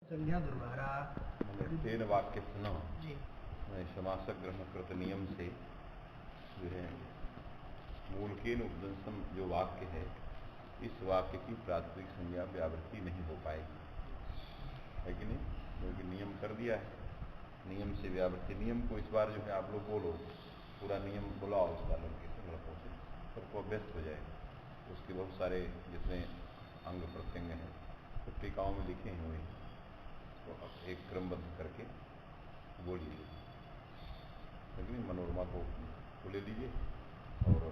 संज्ञा दुर्भारा तेन वाक्य सुनो जी। समासक ग्रहण कृत नियम से जो है मूल के उपदंसम जो वाक्य है, इस वाक्य की प्राथमिक संज्ञा व्यावृत्ति नहीं हो पाएगी, है कि नहीं? क्योंकि नियम कर दिया है, नियम से व्यावृत्ति। नियम को इस बार जो है आप लोग बोलो, पूरा नियम बुलाओ इस बार लड़के से, लड़कों से, सबको अभ्यस्त हो जाएगा। उसके बहुत सारे जितने अंग प्रत्यंग हैं पत्रिकाओं में लिखे हुए हैं, तो अब एक क्रमबद्ध करके बोलिए, लेकिन मनोरमा को ले लीजिए। और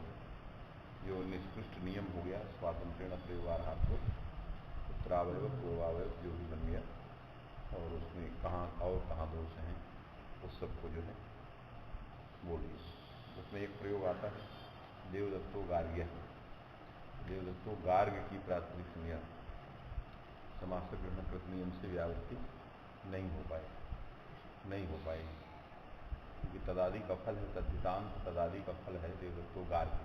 जो निष्कृष्ट नियम हो गया स्वातंत्र्य प्रयोगार्थ उत्तरावयव पूर्वावयव जो भी बन गया, और उसमें कहाँ दोष हैं उस सबको जो है बोलिए। उसमें एक प्रयोग आता है देवदत्तो गार्ग्य। देवदत्तो गार्ग्य की प्राथमिक संज्ञा समासक ग्रहण कृत नियम से व्यावृत्ति नहीं हो पाएगी, क्योंकि तदादि का फल है तद्धितांत, तदादि का फल है देवदत्तो गार्ग्य।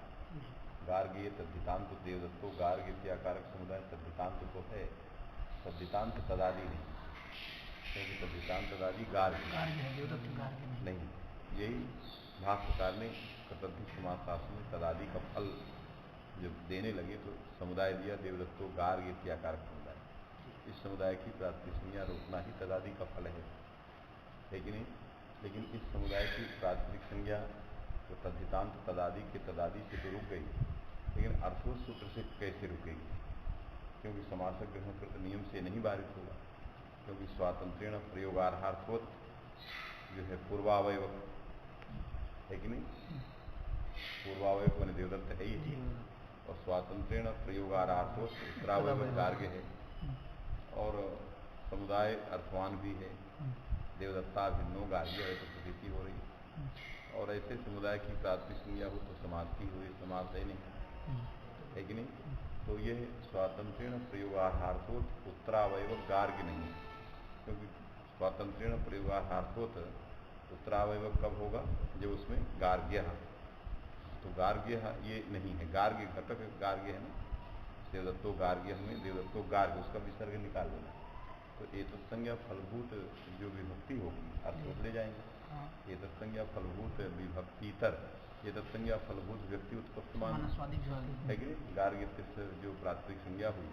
गार्ग्य ये तद्धितांत, देवदत्तो गार्ग्य क्रियाकारक समुदाय तद्धितांत तो है, तद्धितांत तदादि नहीं, क्योंकि तद्धितांत तदादि गार्ग्य नहीं। यही भाष्यकार ने प्रतद्धि समास शास्त्र में तदादि का फल जब देने लगे तो समुदाय दिया देवदत्तो गार्ग्य क्रियाकारक समुदाय। इस समुदाय की प्राथमिक संज्ञा रोकना ही तदादि का फल है कि नहीं? लेकिन इस समुदाय की प्राथमिक संज्ञा तो तद्धितांत तदादि के तदादि से तो रुक गई, लेकिन अर्थोत सूत्र से कैसे रुकेगी? क्योंकि समासक ग्रहण कृत नियम से नहीं बारित होगा, क्योंकि स्वातंत्र्यण प्रयोगार्थोत जो है पूर्वावयव है कि नहीं? पूर्वावयव मान देवदत्त है ही, और स्वातंत्र्यण प्रयोगार्थोत उत्तरावयव गार्ग्य है, और समुदाय अर्थवान भी है, देवदत्ता भिन्नो गार्ग्य है, तो प्रतीति हो रही है। और ऐसे समुदाय की प्राथमिक संज्ञा हो तो समाज की हुई, समाज है नहीं, है कि नहीं? तो ये स्वातंत्र्यण प्रयोगार्थोत उत्तरावयव गार्ग्य नहीं, क्योंकि स्वातंत्र्यण प्रयोगार्थोत उत्तरावयव कब होगा? जब उसमें गार्ग्य, तो गार्ग्य ये नहीं है, गार्ग्य घटक गार्ग्य है ना, देवदत्तो गार्ग्य में देवदत्तो गार्ग्य उसका विसर्ग निकाल देना, तो ये तत्संज्ञा फलभूत जो विभक्ति होगी अर्थ ले जाएंगे। ये तत्संज्ञा फलभूत विभक्तितर, ये तत्संज्ञा फलभूत व्यक्ति उत्पत्तिमान है कि गार्ग्य जो प्राथमिक संज्ञा हुई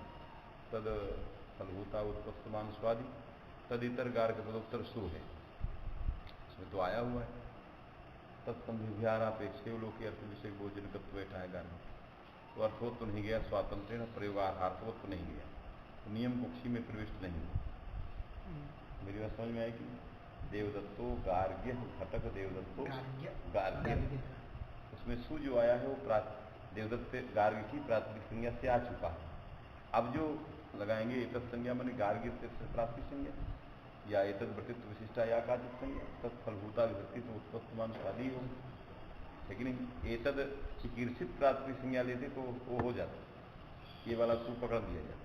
तद फलभूता उत्पत्तिमान स्वादि, तदितर गार्ग्य पदोत्तर सु है, इसमें तो आया हुआ है तत्संधिव्यारापेक्ष लोग के अर्थ विषय भोजन तत्व बैठा है गार्ग्य, तो अर्थवत तो नहीं गया, स्वातंत्र्य प्रयोगार्थवत तो नहीं गया, तो नियम कुक्षी में प्रविष्ट नहीं है। मेरी बात समझ में आई कि देवदत्तो गार्ग्य घटक देवदत्तो गार्ग्य, उसमें सु जो आया है वो देवदत्त गार्ग्य की प्राथमिक संज्ञा से आ चुका है। अब जो लगाएंगे एतत् संज्ञा माने गार्ग्य से प्राथमिक संज्ञा, या एतत् वर्तित्व विशिष्टा या काचित संज्ञा, तत्फलभूता विभक्ति तो उत्पत्तिमान स्वादी हो, लेकिन एतद चिकीर्षित प्राथमिक संज्ञा लेते तो वो हो जाता, ये वाला सु पकड़ दिया जाता।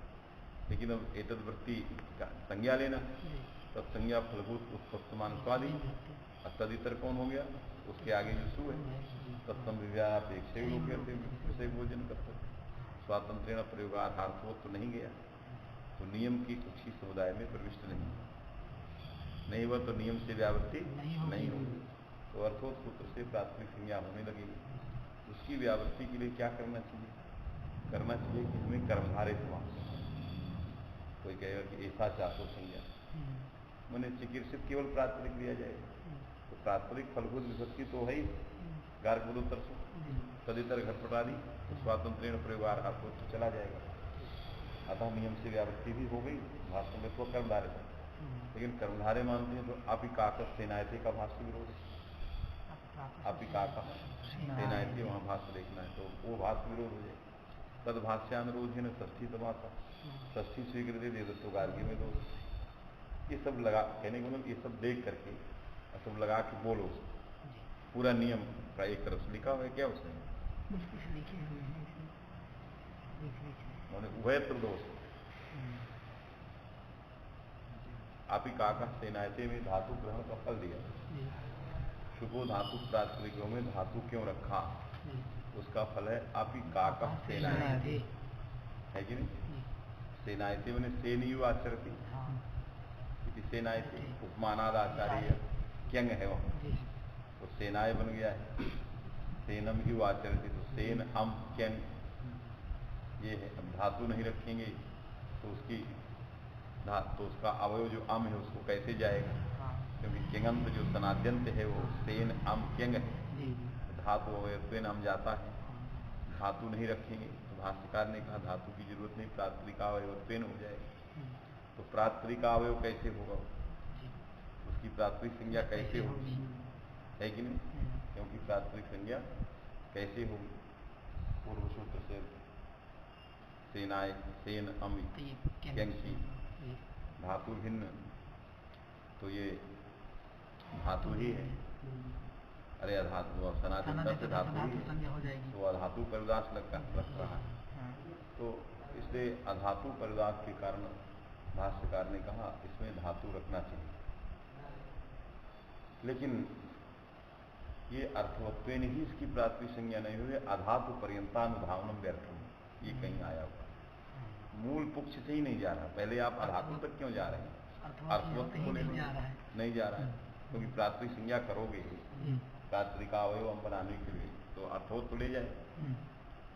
लेकिन अब एतद वृत्ति संज्ञा लेना, तत्संज्ञा फलभूत उत्पत्तिमान स्वादी, और तदितर कौन हो गया? उसके आगे जो सु है तत्संविव्यापेक्ष से भोजन करते, स्वातंत्र्य प्रयोगार्थवत तो नहीं गया, तो नियम की कुक्षी समुदाय में प्रविष्ट नहीं हुआ, तो नियम से व्यावृत्ति नहीं होगी, तो अर्थोत सूत्र से प्राथमिक संज्ञा होने लगेगी। उसकी व्यावृत्ति के लिए क्या करना चाहिए? करना चाहिए कि हमें कर्मधारे समास। कोई कहेगा कि ऐसा चाहो संज्ञा मैंने चिकित्सित केवल प्राथमिक लिया जाएगा, तो प्राथमिक फलभूत विभक्ति तो है ही गार्ग्योत्तर से, तदितर घटपटादि स्वातंत्र्य प्रयोगार्थोत तो चला जाएगा, अतः नियम से व्यावृत्ति भी हो गई, भाष्य में तो कर्मधारे था। लेकिन कर्मधारे मानते हैं तो आप ही काकस सेनायते का भाष्य विरोध है, आप ही काकस सेनायते वहाँ भाष्य देखना है, तो वो भाष्य विरोध हो जाए। तद भाष्यानुरोध है न षष्ठी तमाशा, षष्ठी स्वीकृत देवदत्तो गार्ग्य में दोष, ये सब लगा कहने को मतलब ये सब देख करके सब लगा के बोलो, पूरा नियम का एक तरफ से लिखा हुआ है क्या उसमें उभयत्र दोष। आप ही काका सेनायते में धातु ग्रहण का फल दिया, शुभो धातु प्रातिनिध्यों में धातु क्यों रखा, उसका फल है आप ही काका सेनायते, है कि नहीं? सेनायते मैंने सेनियु आचरती, इति सेनाएं थे, उपमानाद आचार्य क्यंग है वहाँ, तो सेनाएं बन गया है। सेनम ही आचरती, तो सेन अम क्यंग ये है। अब धातु नहीं रखेंगे तो तो उसका अवयव जो अम है उसको कैसे जाएगा, क्योंकि क्यंगंत जो सनाद्यंत है वो सेन अम क्यंग है, धातु अवयत्वेन अम जाता है। धातु नहीं रखेंगे तो भाष्यकार ने कहा धातु की जरूरत नहीं, प्रात्रिकावयत्वेन हो जाएगा। तो प्रात्रिकावयव कैसे होगा, उसकी प्राथमिक संज्ञा कैसे होगी, है कि नहीं? क्योंकि प्राथमिक संज्ञा कैसे होगी, पूर्व सूत्र से सेनाएं सेन अम क्यंकी धातु भिन्न, तो ये धातु ही है। अरे अधातु सनातन से धातु ही है, तो अधातु परिदास लग रहा है। तो इसलिए अधातु परिदास के कारण भाष्यकार ने कहा इसमें धातु रखना चाहिए। लेकिन ये अर्थवत्वेन ही इसकी प्राथमिक संज्ञा नहीं हुई, अधातु पर्यंतानुधावनम व्यर्थम, ये कहीं आया हुआ मूल पक्ष से ही नहीं जा रहा। पहले आप अधातु तक क्यों जा रहे हैं, अर्थवत्व को नहीं जा रहा है, क्योंकि प्राथमिक संज्ञा करोगे प्राथमिकावयव हम बनाने के लिए तो अर्थवत्व ले जाए।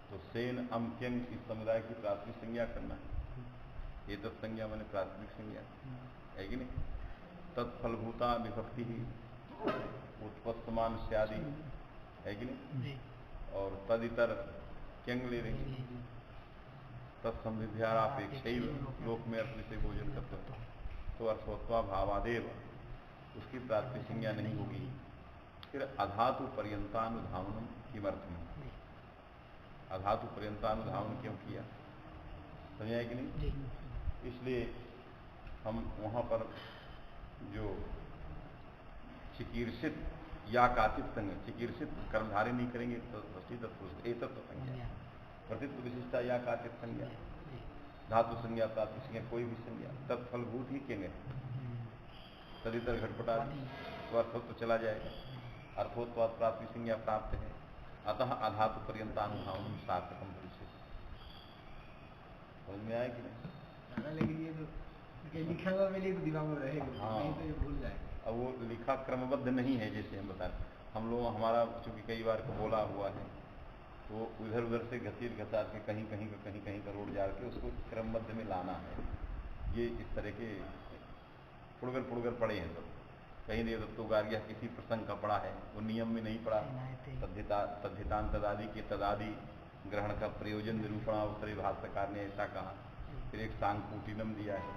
तो सेन अम क्यंग इस समुदाय की प्राथमिक संज्ञा करना है, ये तब संज्ञा मैंने प्राथमिक संज्ञा है कि नहीं। तत्फलभूता विभक्ति ही उत्पत्तमान स्यादि, है कि नहीं। और तदितर क्यंग ले रही, तत्संविध्यापेक्षा लोक में अर्थ से भोजन करते हो, तो अर्थवत्वा भावादेव उसकी प्राथमिक संज्ञा नहीं होगी। फिर अधातु पर्यंतानुधावनम किमर्थम, अधातु पर्यंतानुधावन क्यों किया, समझाए कि नहीं। इसलिए हम वहाँ पर जो चिकीर्षित या काचित संज्ञ, चिकीर्षित कर्मधारी नहीं करेंगे तो तत्व संज्ञा, प्रतित्व विशिष्टा या काचित संज्ञा, धातु संज्ञा प्राथमिक संज्ञा कोई भी संज्ञा तत्फलभूत ही केंगे, तदितर घटपटा तो अर्थवत्व चला जाएगा। अर्थवत्व प्राथमिक संज्ञा प्राप्त है, अतः अधातु पर्यंतानुभावनम सार्थकम भविष्य। समझ में आया कि नहीं। लेकिन ये तो लिखा हुआ मिले तो दिमाग में रहेगा, नहीं तो ये भूल जाएगा। अब वो लिखा क्रमबद्ध नहीं है, जैसे हम बता रहे हम लोग, हमारा चूंकि कई बार को बोला हुआ है तो उधर उधर से घसीट घसाट के कहीं कहीं का रोड जा के उसको क्रमबद्ध में लाना है। ये इस तरह के पुड़गर पड़े हैं, सब कहीं नहीं तो गार्गिया किसी प्रसंग का पड़ा है, वो नियम में नहीं पड़ा। तद्धितान तदादि के तदादि ग्रहण का प्रयोजन निरूपणावसरे भाष्यकार ने ऐसा कहा। फिर एक सांकुटिनम दिया है,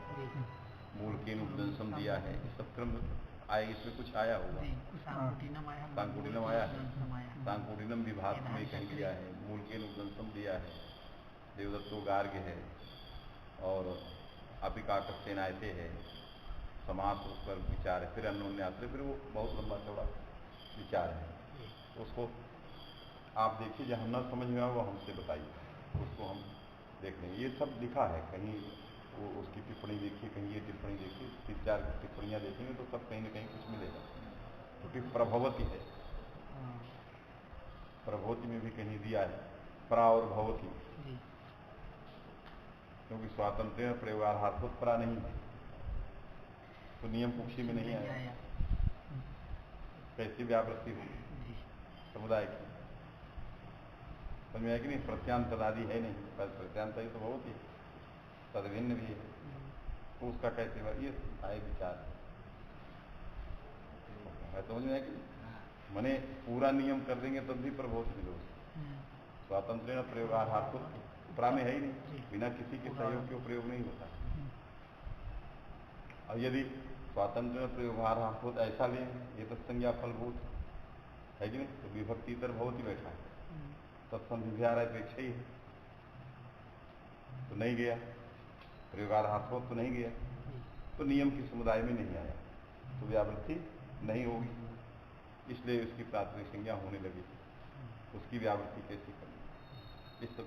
मूल के उपदंसम दिया है, ये सब क्रम आए, इसमें कुछ आया होगा। सांकुटिनम आया है, सांकुटिनम विभाग में कहीं दिया है, मूल के उपदंसम दिया है, देवदत्तो गार्ग्य है, और अपिकाकस सेनायते है, समास उस पर विचार है, फिर अन्योन्याश्रय, फिर वो बहुत लंबा चौड़ा विचार है। तो उसको आप देखिए, जहाँ न समझ में आए वो हमसे बताइए, उसको हम देख लेंगे। ये सब लिखा है, कहीं वो उसकी टिप्पणी देखिए, कहीं ये टिप्पणी देखिए, 3-4 टिप्पणियाँ देखेंगे तो सब कहीं न कहीं कुछ मिलेगा। क्योंकि प्रभवती है, प्रभवती में भी कहीं दिया है प्रा और भवती, क्योंकि स्वातंत्र प्रयोगार्थोत परा नहीं है, तो नियम कुक्षी में नहीं आया, कैसी व्यावृत्ति होगी समुदाय की, समझ में आया कि नहीं। प्रत्यांत तदादि है नहीं, प्रत्यांत ही तो बहुत ही तदभिन्न भी है, तो उसका कैसे हुआ, ये आए विचार है। समझ में आया कि मने पूरा नियम कर देंगे तब भी प्रबोध मिलोगे। स्वातंत्र प्रयोगार्थोत परा में है ही नहीं, बिना किसी के सहयोग के प्रयोग नहीं होता। और यदि स्वातंत्र प्रयोगार्थोत ऐसा लें, ये तो संज्ञा फलभूत है कि नहीं, तो विभक्ति इतर बहुत ही बैठा है, तत्संविध्यापेक्षा ही है, तो नहीं गया, प्रयोगार्थोत तो नहीं गया, तो नियम की समुदाय में नहीं आया, तो व्यावृत्ति नहीं होगी, इसलिए उसकी प्राथमिक संज्ञा होने लगी। उसकी व्यावृत्ति कैसे करनी, इस सब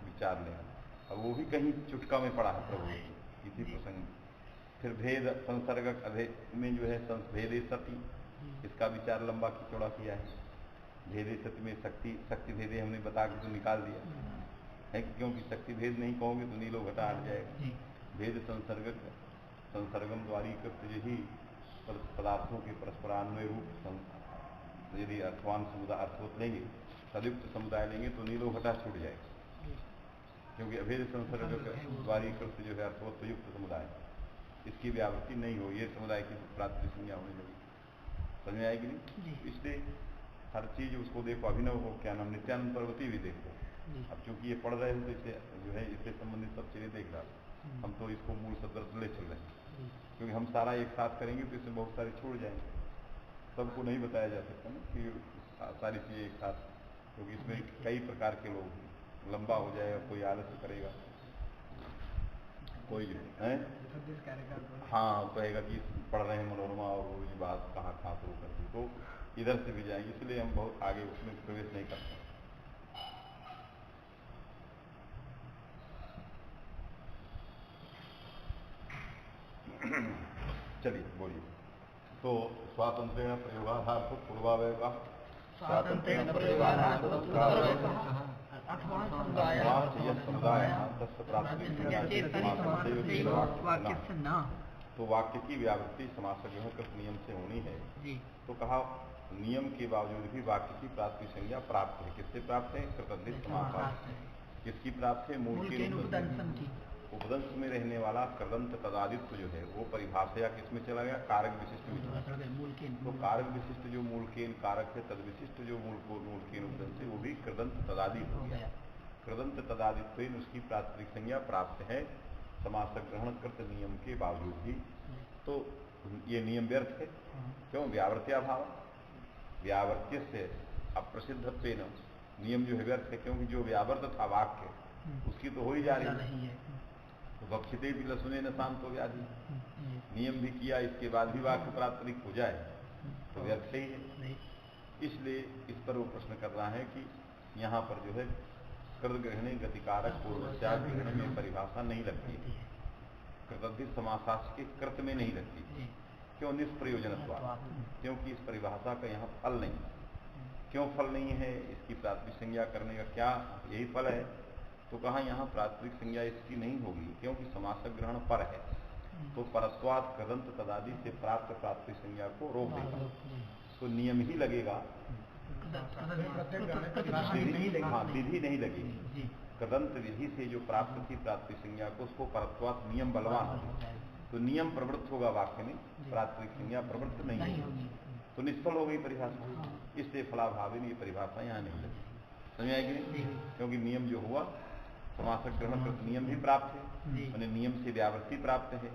विचार लेना। अब वो भी कहीं चुटका में पड़ा है प्रभु किसी प्रसंग में। फिर भेद संसर्गक अभेद में जो है भेदे सती, इसका विचार लंबा की चौड़ा किया है। भेदे सती में शक्ति भेदे हमने बता के तो निकाल दिया है, क्योंकि शक्ति भेद नहीं कहोगे तो नीलो घटा हट जाएगा। भेद संसर्गक संसर्गम द्वारी कृत यही पदार्थों के परस्परान्वय रूप यदि अर्थवान समुदाय अर्थवत लेंगे, सदयुक्त समुदाय लेंगे तो नीलो घटा छूट जाएगा, क्योंकि अभेद संसर्ग द्वारी कृत जो है अर्थवत युक्त समुदाय, इसकी व्यावृत्ति नहीं हो, ये समुदाय की प्राप्ति संज्ञा होने लगी। समझ में आएगी नहीं? इसलिए हर चीज उसको देखो, अभिनव हो, क्या नाम, नित्यानंद पर्वती भी देखो। अब चूंकि ये पढ़ रहे हो तो इसे जो है इससे संबंधित सब चीजें देख रहा, हम तो इसको मूल सदर्श ले चल रहे हैं, क्योंकि हम सारा एक साथ करेंगे तो इसमें बहुत सारे छोड़ जाएंगे, सबको नहीं बताया जा सकता ना कि सारी चीजें एक साथ, क्योंकि इसमें कई प्रकार के लोग, लंबा हो जाएगा, कोई आलस्य करेगा, कोई है हाँ कहेगा कि पढ़ रहे हैं मनोरमा और वो ये बात कहाँ शुरू करती, तो इधर से भी जाएंगे, इसलिए हम बहुत आगे उसमें प्रवेश नहीं करते। चलिए बोलिए। तो स्वातंत्र्य प्रयोगाधार पूर्वावय का तो वाक्य की व्यावृत्ति समास ग्रहण कृत नियम से होनी है। तो कहा नियम के बावजूद भी वाक्य की प्राप्ति संज्ञा प्राप्त है। किससे प्राप्त है? कृतद्धित समास। किसकी प्राप्त है? मूल के उपदंश में रहने वाला कृदंत तदादित्व जो है वो परिभाषा किसमें चला गया? कारक विशिष्ट में चला गया। तो कारक विशिष्ट जो मूल के कारक है, तद विशिष्ट जो मूल के उपदंश है वो भी कृदंत तदादि हो गया। कृदंत तदादित्व उसकी प्राथमिक संज्ञा प्राप्त है समास ग्रहण कृत नियम के बावजूद भी। तो ये नियम व्यर्थ है। क्यों? व्यावर्त्याभाव, व्यावर्त्य से अप्रसिद्धत्व नियम जो है व्यर्थ है, क्योंकि जो व्यावर्त था वाक्य उसकी तो हो ही जा रही है। तो भक्षिते भी लसुने न शांत हो व्याधि, नियम भी किया इसके बाद भी वाक्य प्राप्त हो जाए तो व्यर्थ ही है। इसलिए इस पर वो प्रश्न कर रहा है कि यहाँ पर जो है कृत ग्रहणे गतिकारक पूर्वस्याद ग्रहण में परिभाषा नहीं लगती है, कृतद्धित समासास्य के कृत में नहीं लगती। क्यों? निष्प्रयोजनत्वा, क्योंकि इस परिभाषा का यहाँ फल नहीं। क्यों फल नहीं है? इसकी प्राथमिक संज्ञा करने का क्या यही फल है? तो कहा यहाँ प्राथमिक संज्ञा इसकी नहीं होगी, क्योंकि समास ग्रहण पर है, तो परस्वाद कृदंत तदादि से प्राप्त प्राथमिक संज्ञा को रोक देगा, तो नियम ही लगेगा, हाँ विधि नहीं लगेगी। कृदंत विधि से जो प्राप्त थी प्राथमिक संज्ञा को उसको परस्वाद नियम बलवान होगा, तो नियम प्रवृत्त होगा वाक्य में, प्राथमिक संज्ञा प्रवृत्त नहीं होगी, तो निष्फल हो गई परिभाषा। इसलिए फलाभावी ये परिभाषा यहाँ नहीं लगी। समझ आएगी नहीं? क्योंकि नियम जो हुआ समास ग्रहण कृत नियम भी प्राप्त है, मैंने नियम से व्यावृत्ति प्राप्त है,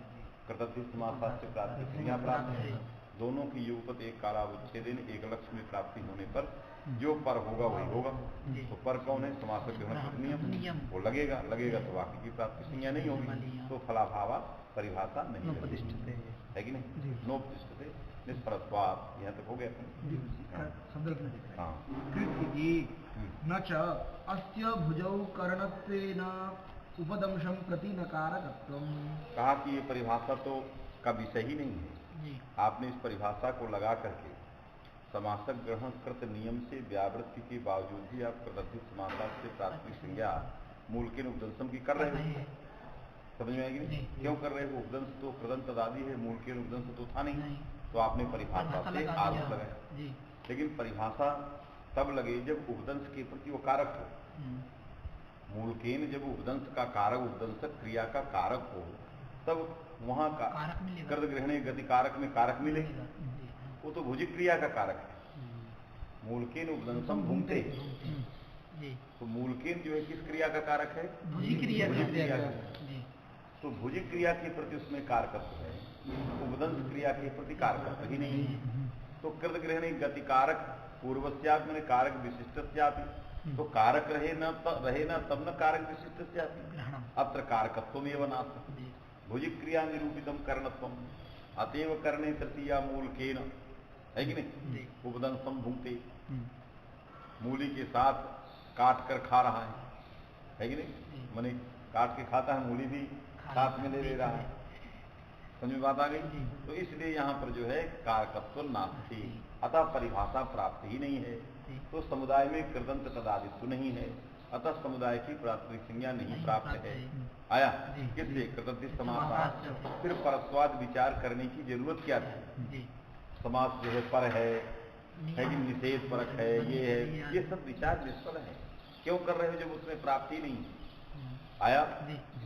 कृतद्धित समास से प्राप्त संज्ञा प्राप्त है। दोनों की युगपत एक कालावच्छेदन एक लक्ष्य में प्राप्ति होने पर जो पर होगा वही होगा। तो पर कौन है? समास ग्रहण कृत नियम, वो लगेगा तो वाक्य की प्राप्ति संज्ञा नहीं होगी, तो फलाभावा परिभाषा नहीं है कि नहीं? नोपतिष्ठते निष्फलत्वात्। यहाँ तक हो गया। हाँ न च अस्य भुजौ करणत्वेन उपदंशं प्रति नकारकत्वम्। कहा कि ये परिभाषा तो का विषय ही नहीं है। आपने इस परिभाषा को लगा करके समासक ग्रहण कृत नियम से व्यावृत्ति के बावजूद भी आप कृतद्धित समासा से प्राथमिक संज्ञा मूल के उपदंशम की कर रहे हो। समझ में आएगी नहीं? क्यों कर रहे हो? उपदंश तो कृदंत तदादि है, मूल के उपदंश तो था नहीं, तो आपने परिभाषा से आरोप लगाया। लेकिन परिभाषा तब लगे जब उपदंश के प्रति वो कारक हो। मूल केन जब उपदंश का कारक, उपदंशक क्रिया का कारक हो, तब वहां का कृत ग्रहणे गति कारक में कारक मिलेगा। वो तो भुजिक क्रिया का कारक है। मूल केन उपदंशम भूंगते, तो मूल केन जो है किस क्रिया का कारक है? भुजिक क्रिया का। तो भुजिक क्रिया के प्रति उसमें कारकत्व है, उपदंश क्रिया के प्रति कारकत्व ही नहीं है। तो कृत ग्रहणे गति कारक पूर्वस्यात् में कारक विशिष्टस्यापि, तो कारक रहे न तब न कारक विशिष्टस्यापि। अत्र कारकत्वमेव नास्ति, भुजिक क्रिया निरूपितम करणत्वम, अतएव करणे तृतीया मूल केन, है कि नहीं? उपदंशम भुंक्ते, मूली के साथ काट कर खा रहा है कि नहीं? माने काट के खाता है, मूली भी साथ में ले रहा है। समझ में बात आ गई? तो इसलिए यहाँ पर जो है कारकत्व नास्ति, अतः परिभाषा प्राप्त ही नहीं है। तो समुदाय में कृदंत तदादित्व नहीं है, अतः समुदाय की प्राथमिक संज्ञा नहीं प्राप्त है। आया किससे? कृतज्ञ समास। फिर परत्वाद विचार करने की जरूरत क्या थी? समास जो है पर है कि निषेध परक है, ये सब विचार निष्फल है। क्यों कर रहे हो जब उसमें प्राप्ति नहीं? आया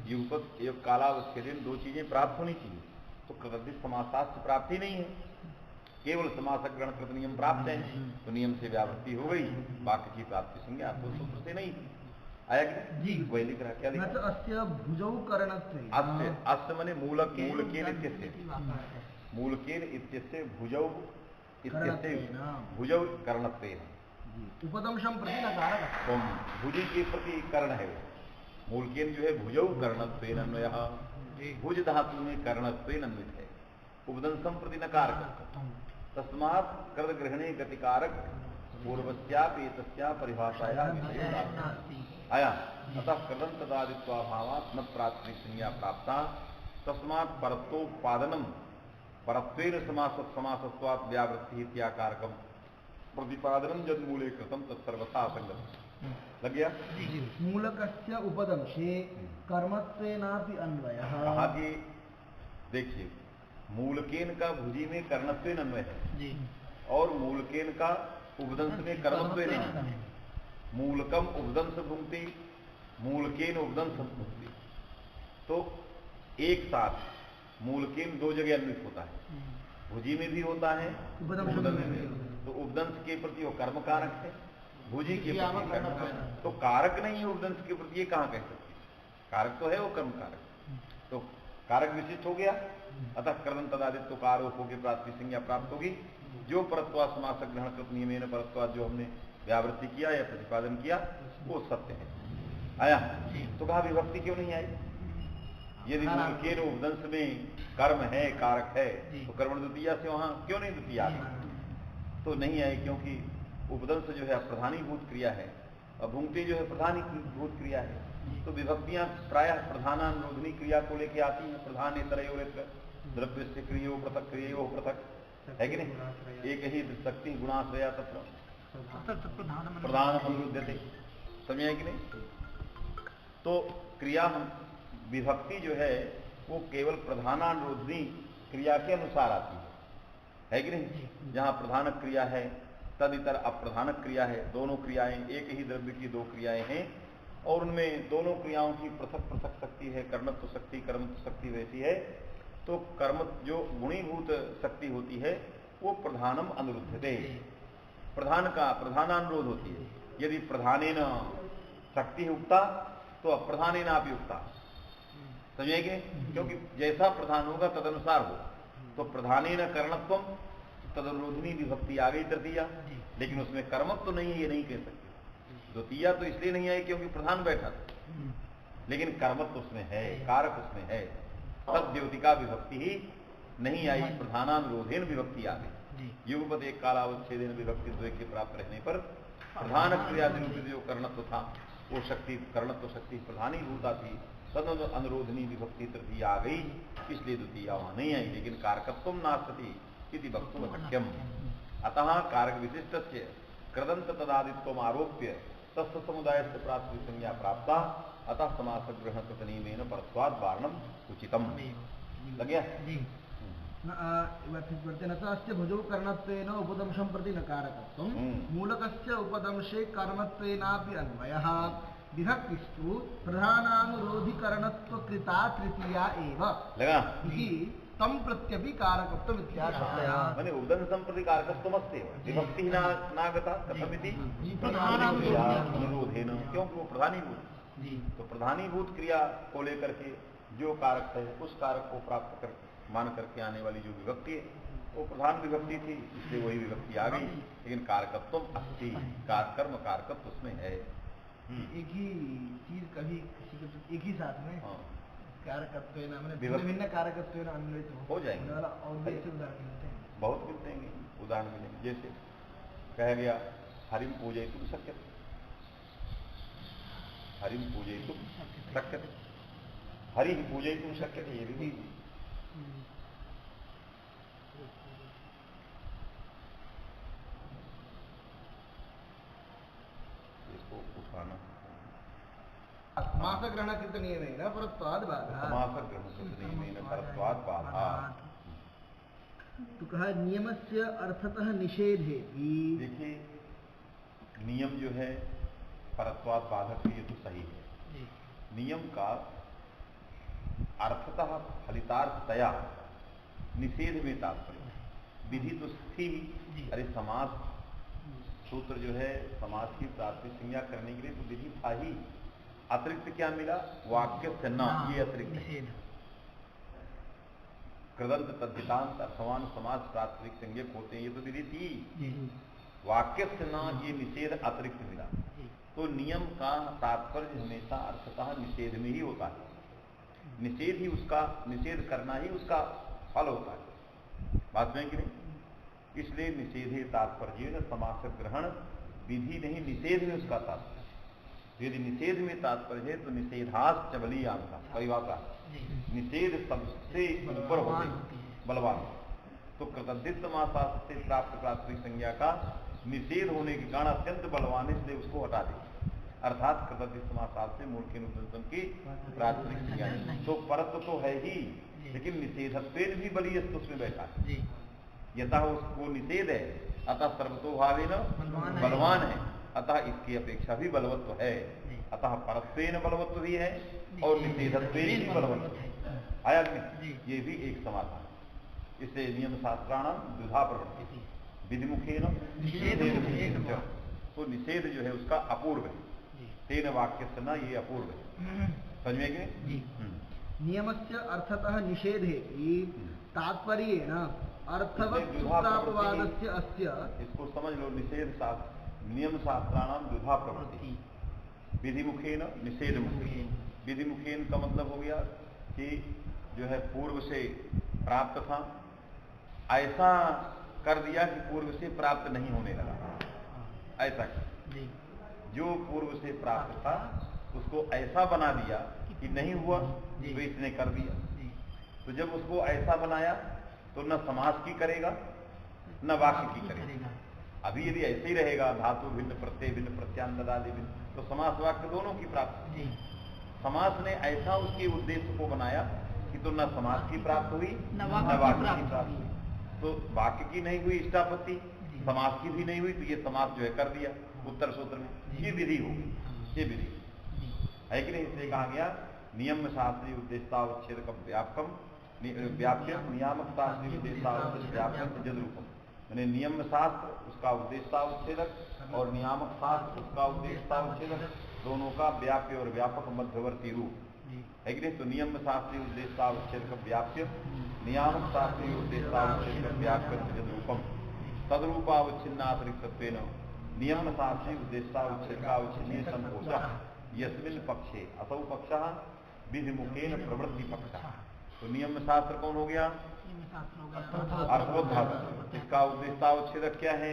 युगपत एक कालावच्छेदन दो चीजें प्राप्त होनी चाहिए, तो कृतज्ञ समासास्त्र प्राप्ति नहीं है, केवल समास ग्रहण कृत नियम प्राप्त है, तो नियम से व्यावृत्ति हो गई, बाकी की प्राप्ति संज्ञा तो सूत्र से नहीं। आया कि वही लिख रहा, क्या लिखा? अस्य भुजौ करणत्वे। अस्य माने मूलकेन इत्यस्य, मूलकेन इत्यस्य भुजौ इत्यस्य भुजौ करणत्वेन। उपदंशम प्रति नकारक। भुजी के प्रति कर्ण है, मूलकेन जो है भुजौ करणत्वेन अन्वयः, भुज धातु में करणत्वेन अन्वित है, उपदंशम प्रति नकारक। तस्मात् कृत ग्रहणे गतिकारक पूर्वस्यापि एतस्या परिभाषाया आया। अतः कृतं तदादित्वाभावात् न प्राथमिक संज्ञा प्राप्ता, तस्मात् परत्वोत्पादनम परत्वेन समासत्वात् व्यावृत्ति इत्याकारकम प्रतिपादनम जन्मूले कृतम तत्सर्वथा असंगतम्। लग गया? मूलकस्य उपदंशे कर्मत्वेनापि अन्वयः। कहा कि देखिए, मूलकेन का भुजी में कर्णत्वेन अन्वय है और मूलकेन का उपदंश में कर्मत्वेन अन्वय है। मूलकम उपदंश भुंक्ति, मूलकेन उपदंश भुंक्ति, तो एक साथ मूलकेन दो जगह अन्वित होता है, भुजी में भी होता है, उपदंश में भी। तो उपदंश के प्रति वो कर्म कारक है, भुजी के प्रति तो कारक नहीं है उपदंश के प्रति, ये कहाँ कह सकते? कारक तो है वो कर्म कारक, तो कारक विशिष्ट हो गया। अतः कर्म तदादित्व का आरोप होगी, प्राप्ति संज्ञा प्राप्त होगी। जो परत्वा समास ग्रहण कृत नियमेन परत्वा जो हमने व्यावृत्ति किया या प्रतिपादन किया वो सत्य है। आया तो कहा विभक्ति क्यों नहीं आई? यदि मूलकेन उपदंश में कर्म है, कारक है, तो कर्मण द्वितीया से वहां क्यों नहीं द्वितीया? तो नहीं आई, क्योंकि उपदंश जो है प्रधानीभूत क्रिया है और भुंक्ति जो है प्रधानीभूत क्रिया है। तो विभक्तियां प्रायः प्रधानानुरोधनी क्रिया को लेके आती हैं। प्रधान इतरयोरित्र द्रव्य से क्रियो पृथक, क्रियो पृथक, है कि नहीं? एक ही शक्ति गुणाश्रया तत्र प्रधान अनुरुध्यते, समझ है कि नहीं? तो क्रिया विभक्ति जो है वो केवल प्रधानानुरोधनी क्रिया के अनुसार आती है कि नहीं? जहां प्रधान क्रिया है तद इतर अप्रधानक क्रिया है, दोनों क्रियाएं एक ही द्रव्य की दो क्रियाएं हैं और उनमें दोनों क्रियाओं की पृथक पृथक शक्ति है, कर्मत्व शक्ति कर्मत्व शक्ति वैसी है। तो कर्म जो गुणीभूत शक्ति होती है वो प्रधानम अनुरुद्धते, प्रधान का प्रधानानुरोध होती है। यदि प्रधानेन शक्ति उक्ता तो अप्रधानेन अपि उक्ता, समझेंगे? क्योंकि जैसा प्रधान होगा तदनुसार हो। तो प्रधानेन कर्णत्वम तदनुरोधिनी विभक्ति आ गई तृतीया, लेकिन उसमें कर्मत्व तो नहीं है, ये नहीं कह सकते। द्वितीया तो इसलिए नहीं आई क्योंकि प्रधान बैठा था, लेकिन कर्मत्व उसमें है, कारक उसमें है। तब द्योतिका विभक्ति ही नहीं आई, प्रधानानुरोधेन विभक्ति आ गई। युगपत एक कालावच्छेदेन विभक्ति द्वय के प्राप्त रहने पर प्रधान क्रिया निरूपित जो कर्णत्व था वो शक्ति कर्णत्व शक्ति प्रधानीभूता थी, तद अनुरोधनी विभक्ति तृतीया आ गई, इसलिए द्वितीया वहां नहीं आई। लेकिन कारकत्व नास्ति इति वक्तुम अशक्यम। अतः कारक विशिष्टस्य कृदंत तदादित्वम आरोप्य तस्य समुदाय से प्राप्त संज्ञा प्राप्ता, अतः समास ग्रहण कृत नियमेन परत्वाद वारणम उचितम। लग गया? अस्य भुजौ कर्णत्वेन उपदंशं प्रति नकारकत्वं, मूलकस्य उपदंशे कर्मत्वेनापि अन्वयः, विभक्तिस्तु प्रधानानुरोधिकरणत्वकृता तृतीया एव। लगा? तम प्रत्यपि कारकत्वम् इत्याशयः। माने उपदंशं प्रति कारकत्वमस्ति, विभक्ति नागता कथमिति अनुरोधेन, क्योंकि वो प्रधानीभूत। तो प्रधानीभूत क्रिया को लेकर के जो कारक है उस कारक को प्राप्त कर मान करके आने वाली जो विभक्ति है वो प्रधान विभक्ति थी, इसलिए वही विभक्ति आ गई। लेकिन कारकत्व अस्ति, कर्म कारकत्व उसमें है। एक ही चीज कभी किसी एक ही साथ में कारकत्व विभिन्न कारकत्व अन्वित हो जाएंगे। और भी ऐसे उदाहरण मिलते हैं, बहुत मिलते हैं उदाहरण मिलेंगे। जैसे कहा गया हरिम पूजयितुं शक्यते, हरिम पूजयितुं शक्यते, हरि पूजयितुं शक्यते, ये भी इसको उठाना समासग्रहणकृत नियमेन परत्वाद् बाधः। समासग्रहणकृत नियमेन परत्वाद् बाधः। तो कहा नियमस्य अर्थतः निषेधे भी। देखिए नियम जो है परत्वाद् बाधक, ये तो सही है। नियम का अर्थतः फलितार्थतया निषेध में तात्पर्य, विधि तो थी। अरे समास सूत्र जो है समास की प्राथमिक संज्ञा करने के लिए तो विधि था ही, अतिरिक्त क्या मिला? वाक्य से न, ये अतिरिक्त निषेध। कृदंत तद्धितांत अर्थवान समास प्राथमिक संज्ञक होते हैं, ये तो विधि थी। वाक्य से न ये निषेध अतिरिक्त मिला। तो नियम का तात्पर्य हमेशा अर्थतः निषेध में ही होता है। निषेध ही उसका, निषेध करना ही उसका फल होता है। बात में कि नहीं? इसलिए निषेधे तात्पर्य समास ग्रहण विधि नहीं, निषेध में उसका तात्पर्य। यदि निषेध में तात्पर्य है तो निषेधास बलियान का परिभाषा, निषेध सबसे ऊपर होते बलवान। तो कृतज्ञ समासास से प्राप्त प्राथमिक संज्ञा का निषेध होने के कारण अत्यंत बलवान, इसलिए उसको हटा दे। अर्थात कृतज्ञ समासास से मूल के अनुसंधान की प्राथमिक संज्ञा तो परत्व तो है ही, लेकिन निषेधत्वेन भी बलियस्त उसमें बैठा है। यथा उसको निषेध है, अतः सर्वतो भावेन बलवान है, अतः इसकी अपेक्षा भी बलवत्व है। अतः परत्वेन बलवत्व भी है और निषेधत्वेन भी बलवत्व है। आया नहीं? ये भी एक समाधान। इससे नियम शास्त्राणाम द्विधा प्रवृत्ति, विधिमुखेन निषेध। तो निषेध जो है उसका अपूर्व है, तेन वाक्य से न, ये अपूर्व है। समझ में गए? नियमस्य अर्थतः निषेधे तात्पर्येण अर्थवत्प्रापवादस्य अस्य। इसको समझ लो, निषेध शास्त्र नियम शास्त्राणाम द्विधा प्रवृत्ति, विधिमुखेन निषेध मुखेन। विधिमुखेन का मतलब हो गया कि जो है पूर्व से प्राप्त था, ऐसा कर दिया कि पूर्व से प्राप्त नहीं होने लगा। ऐसा जो पूर्व से प्राप्त था उसको ऐसा बना दिया कि नहीं हुआ, तो इसने कर दिया। तो जब उसको ऐसा बनाया तो न समास की करेगा न वाक्य की करेगा। अभी यदि ऐसे ही रहेगा, धातु भिन्न प्रत्यय भिन्न प्रत्यांतरादि भिन्न, तो समास वाक्य दोनों की प्राप्ति। समास ने ऐसा उसके उद्देश्य को बनाया कि तो न समास की प्राप्त हुई न वाक्य की प्राप्त हुई। तो वाक्य की नहीं हुई इष्टापत्ति, समास की भी नहीं हुई, तो ये समास जो है कर दिया उत्तर सूत्र में। ये विधि होगी, ये विधि है कि नहीं? इसलिए कहा गया नियम शास्त्रीय उद्देश्यावच्छेद का व्यापकम व्याप्य नियामक शास्त्रीय उद्देश्यावच्छेद जदरूपम। मैंने नियम शास्त्र उसका उद्देश्यावच्छेदक और नियामक शास्त्र उसका उद्देश्यावच्छेदक, दोनों का व्याप्य और व्यापक मध्यवर्ती रूप है कि नहीं? तो नियम शास्त्रीय उद्देश्यावच्छेद का व्याप्य, नियामक शास्त्रीय उद्देश्यावच्छेद का व्याप्य जदरूपम। तदरूपावच्छिन्नातिरिक्तत्वेन नियम शास्त्रीय उद्देश्यावच्छेद का अवच्छिन्नीय संकोचः यस्मिन् पक्षे असौ पक्षः विधिमुखेन प्रवृत्ति पक्षः। तो नियम शास्त्र कौन हो गया? अर्थवत धातु। इसका उद्देश्यावच्छेदक क्या है?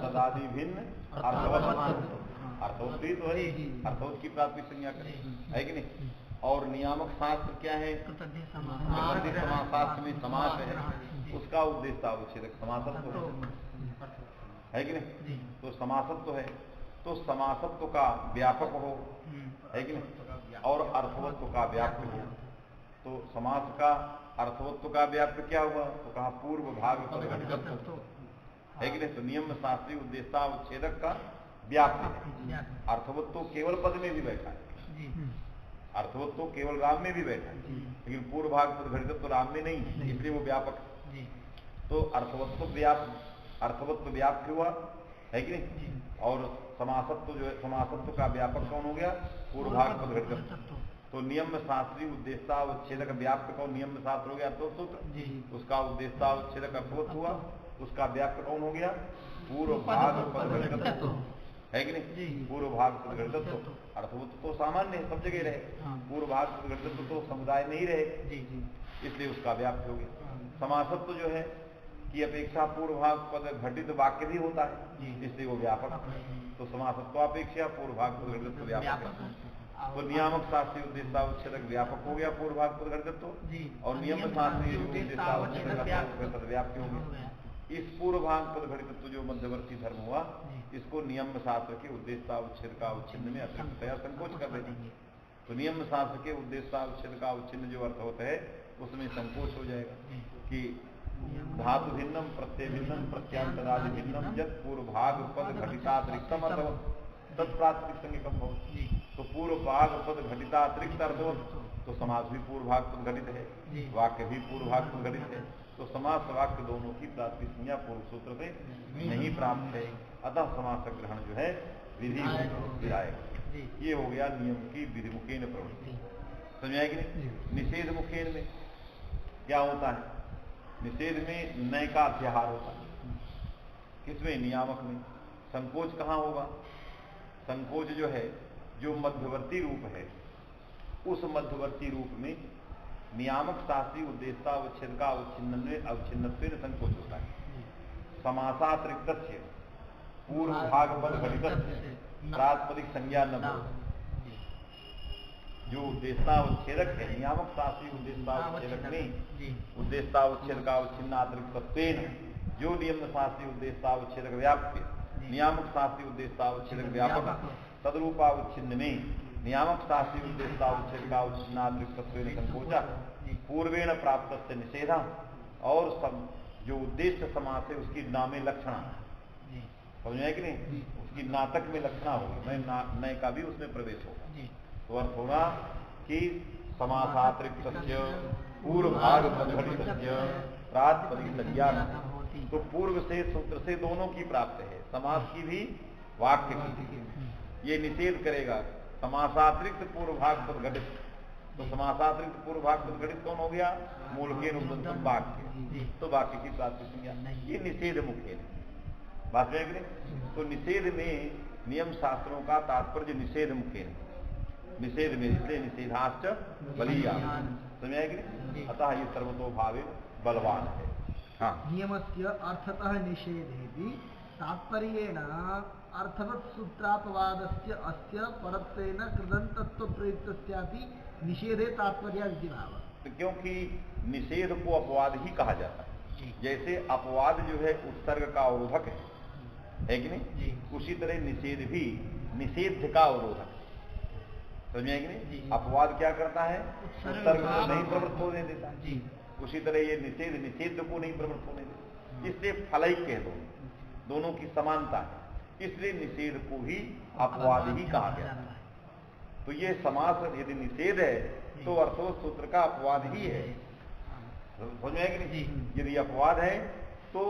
तदादि भिन्न अर्थवत। अर्थवत भी तो है, अर्थवत की प्राथमिक संज्ञा है कि नहीं? और नियामक शास्त्र क्या है? समासास्त्र में समास है, उसका उद्देश्यावच्छेदक समासत्व है कि नहीं? तो समासत्व है, तो समासत्व का व्यापक हो, है कि नहीं? और अर्थवत्व का व्याप्य हो। तो समास का अर्थवत्व का व्याप्य क्या हुआ? तो कहा पूर्व भाग पदघटितत्व है कि नहीं? तो नियम शास्त्रीय उद्देश्यावच्छेदक का व्याप्य है। अर्थवत्व केवल पद में भी बैठा है, अर्थवत्व केवल राम में भी बैठा है, लेकिन पूर्व भाग पदघटितत्व राम में नहीं है, इसलिए वो व्यापक है। तो अर्थवत्व व्याप्य हुआ, है कि नहीं? और समासत्व जो है, समासत्व का व्यापक कौन हो गया? पूर्व भाग पदघटितत्व। तो नियम शास्त्रीय उद्देश्यावच्छेदक व्याप्य कौन? नियम शास्त्र हो गया तो सूत्र, उसका उद्देश्यावच्छेदक अर्थवत्व हुआ, उसका व्याप्य कौन हो गया? पूर्व भाग पदघटितत्व है कि नहीं? पूर्व भाग पदघटितत्व। अर्थवत्व तो सामान्य है, सब जगह रहे, पूर्व भाग पदघटितत्व तो समुदाय में ही रहे, इसलिए उसका व्याप्य हो गया। समासत्व जो है की अपेक्षा पूर्व भाग पद घटित वाक्य भी होता है, इसलिए वो व्यापक। तो समासत्वापेक्षा पूर्व भाग पदघटितत्व व्यापक है। तो नियामक शास्त्रीय उद्देश्यावच्छेदक व्यापक हो गया पूर्व भाग पदघटितत्व, और नियम शास्त्रीय उद्देश्यावच्छेदक व्याप्य हो गया। इस पूर्व भाग पद घटित जो मध्यवर्ती धर्म हुआ, इसको नियम शास्त्र के उद्देश्य उच्छेद का अवच्छिन्न में अतिरिक्तया संकोच कर देंगे। तो नियम शास्त्र के उद्देश्य उच्छेद का अवच्छिन्न जो अर्थ होता है उसमें संकोच हो जाएगा कि धातु भिन्नम प्रत्यय भिन्नम प्रत्यांतरादि भिन्नम जब पूर्व भाग पद घटितातिरिक्तम अथवा तत्प्रातिक संज्ञकम हो। तो पूर्व भाग पद घटितातिरिक्त अर्थ तो समास भी पूर्व भाग पद घटित है, वाक्य भी पूर्व भाग पद घटित है, तो समास वाक्य दोनों की प्रातिक संज्ञा पूर्व सूत्र से नहीं प्राप्त है। अतः समास ग्रहण जो है विधि विधायक। ये हो गया नियम की विधिमुखेन प्रवृत्ति। समझ आएगी नहीं? निषेध मुखेन में क्या होता है? निषेध में नय का अध्याहार होता है। किसमें? नियामक में। संकोच कहाँ होगा? संकोच जो है, जो मध्यवर्ती रूप है, उस मध्यवर्ती रूप में नियामक शास्त्रीय उद्देश्यता अवच्छेद का अवच्छिन्नत्वेन संकोच होता है। समासातिरिक्तस्य पूर्व भाग पद घटितस्य प्रातिपदिक संज्ञा न हो। जो उद्देश्यतावच्छेदक है, नियामक शास्त्रीय उद्देश्यतावच्छेदक में उद्देश्यतावच्छेद का अवच्छिन्नातिरिक्तत्वेन जो नियम शास्त्रीय उद्देश्यतावच्छेदक व्याप्य नियामक शास्त्रीय उद्देश्यतावच्छेदक व्यापक तदरूपावच्छिन्न में नियामक शास्त्रीय उद्देश्यतावच्छेद का अवच्छिन्नातिरिक्तत्वेन संकोचा पूर्वेण प्राप्त से निषेधा। और सब जो उद्देश्य समास है उसकी नामे लक्षणा, समझ में कि नहीं? उसकी नाटक में लक्षणा होगी, नय का भी उसमें प्रवेश होगा। तो अर्थ होगा कि समासातिरिक्त पूर्व भाग पदघटितस्य प्रातिपदिक संज्ञा। तो पूर्व से सूत्र से दोनों की प्राप्त है, समास की भी वाक्य की। ये निषेध करेगा समासातिरिक्त पूर्व भाग पदघटित। तो समासातिरिक्त पूर्व भाग पदघटित कौन हो गया? मूलकेन उद्गतम वाक्य। तो वाक्य की प्राप्ति संज्ञा, ये निषेध मुखेन बात है। तो निषेध में नियम शास्त्रों का तात्पर्य निषेध मुखेन, निषेध में, इसलिए निषेधाश्च बलीया। समझ? अतः ये सर्वतोभावे बलवान है। हाँ, नियमस्य अर्थतः निषेधेपि तात्पर्येण अर्थवत् सूत्रापवादस्य अस्य परत्वेन कृदन्तत्व प्रयुक्तस्यापि निषेधे तात्पर्यादिति भावः। तो क्योंकि निषेध को अपवाद ही कहा जाता है। जैसे अपवाद जो है उत्सर्ग का अवरोधक है कि नहीं? उसी तरह निषेध भी निषेध का अवरोधक है। समझे कि नहीं? अपवाद क्या करता है? उत्सर्ग को नहीं प्रवृत्त होने देता। उसी तरह ये निषेध निषेध को नहीं प्रवृत्त होने देता। इसलिए फलैक्य है, दोनों की समानता है, इसलिए निषेध को ही अपवाद ही कहा गया। तो ये समास यदि निषेध है तो अर्थवत् सूत्र का अपवाद ही है। समझ में कि नहीं? यदि अपवाद है तो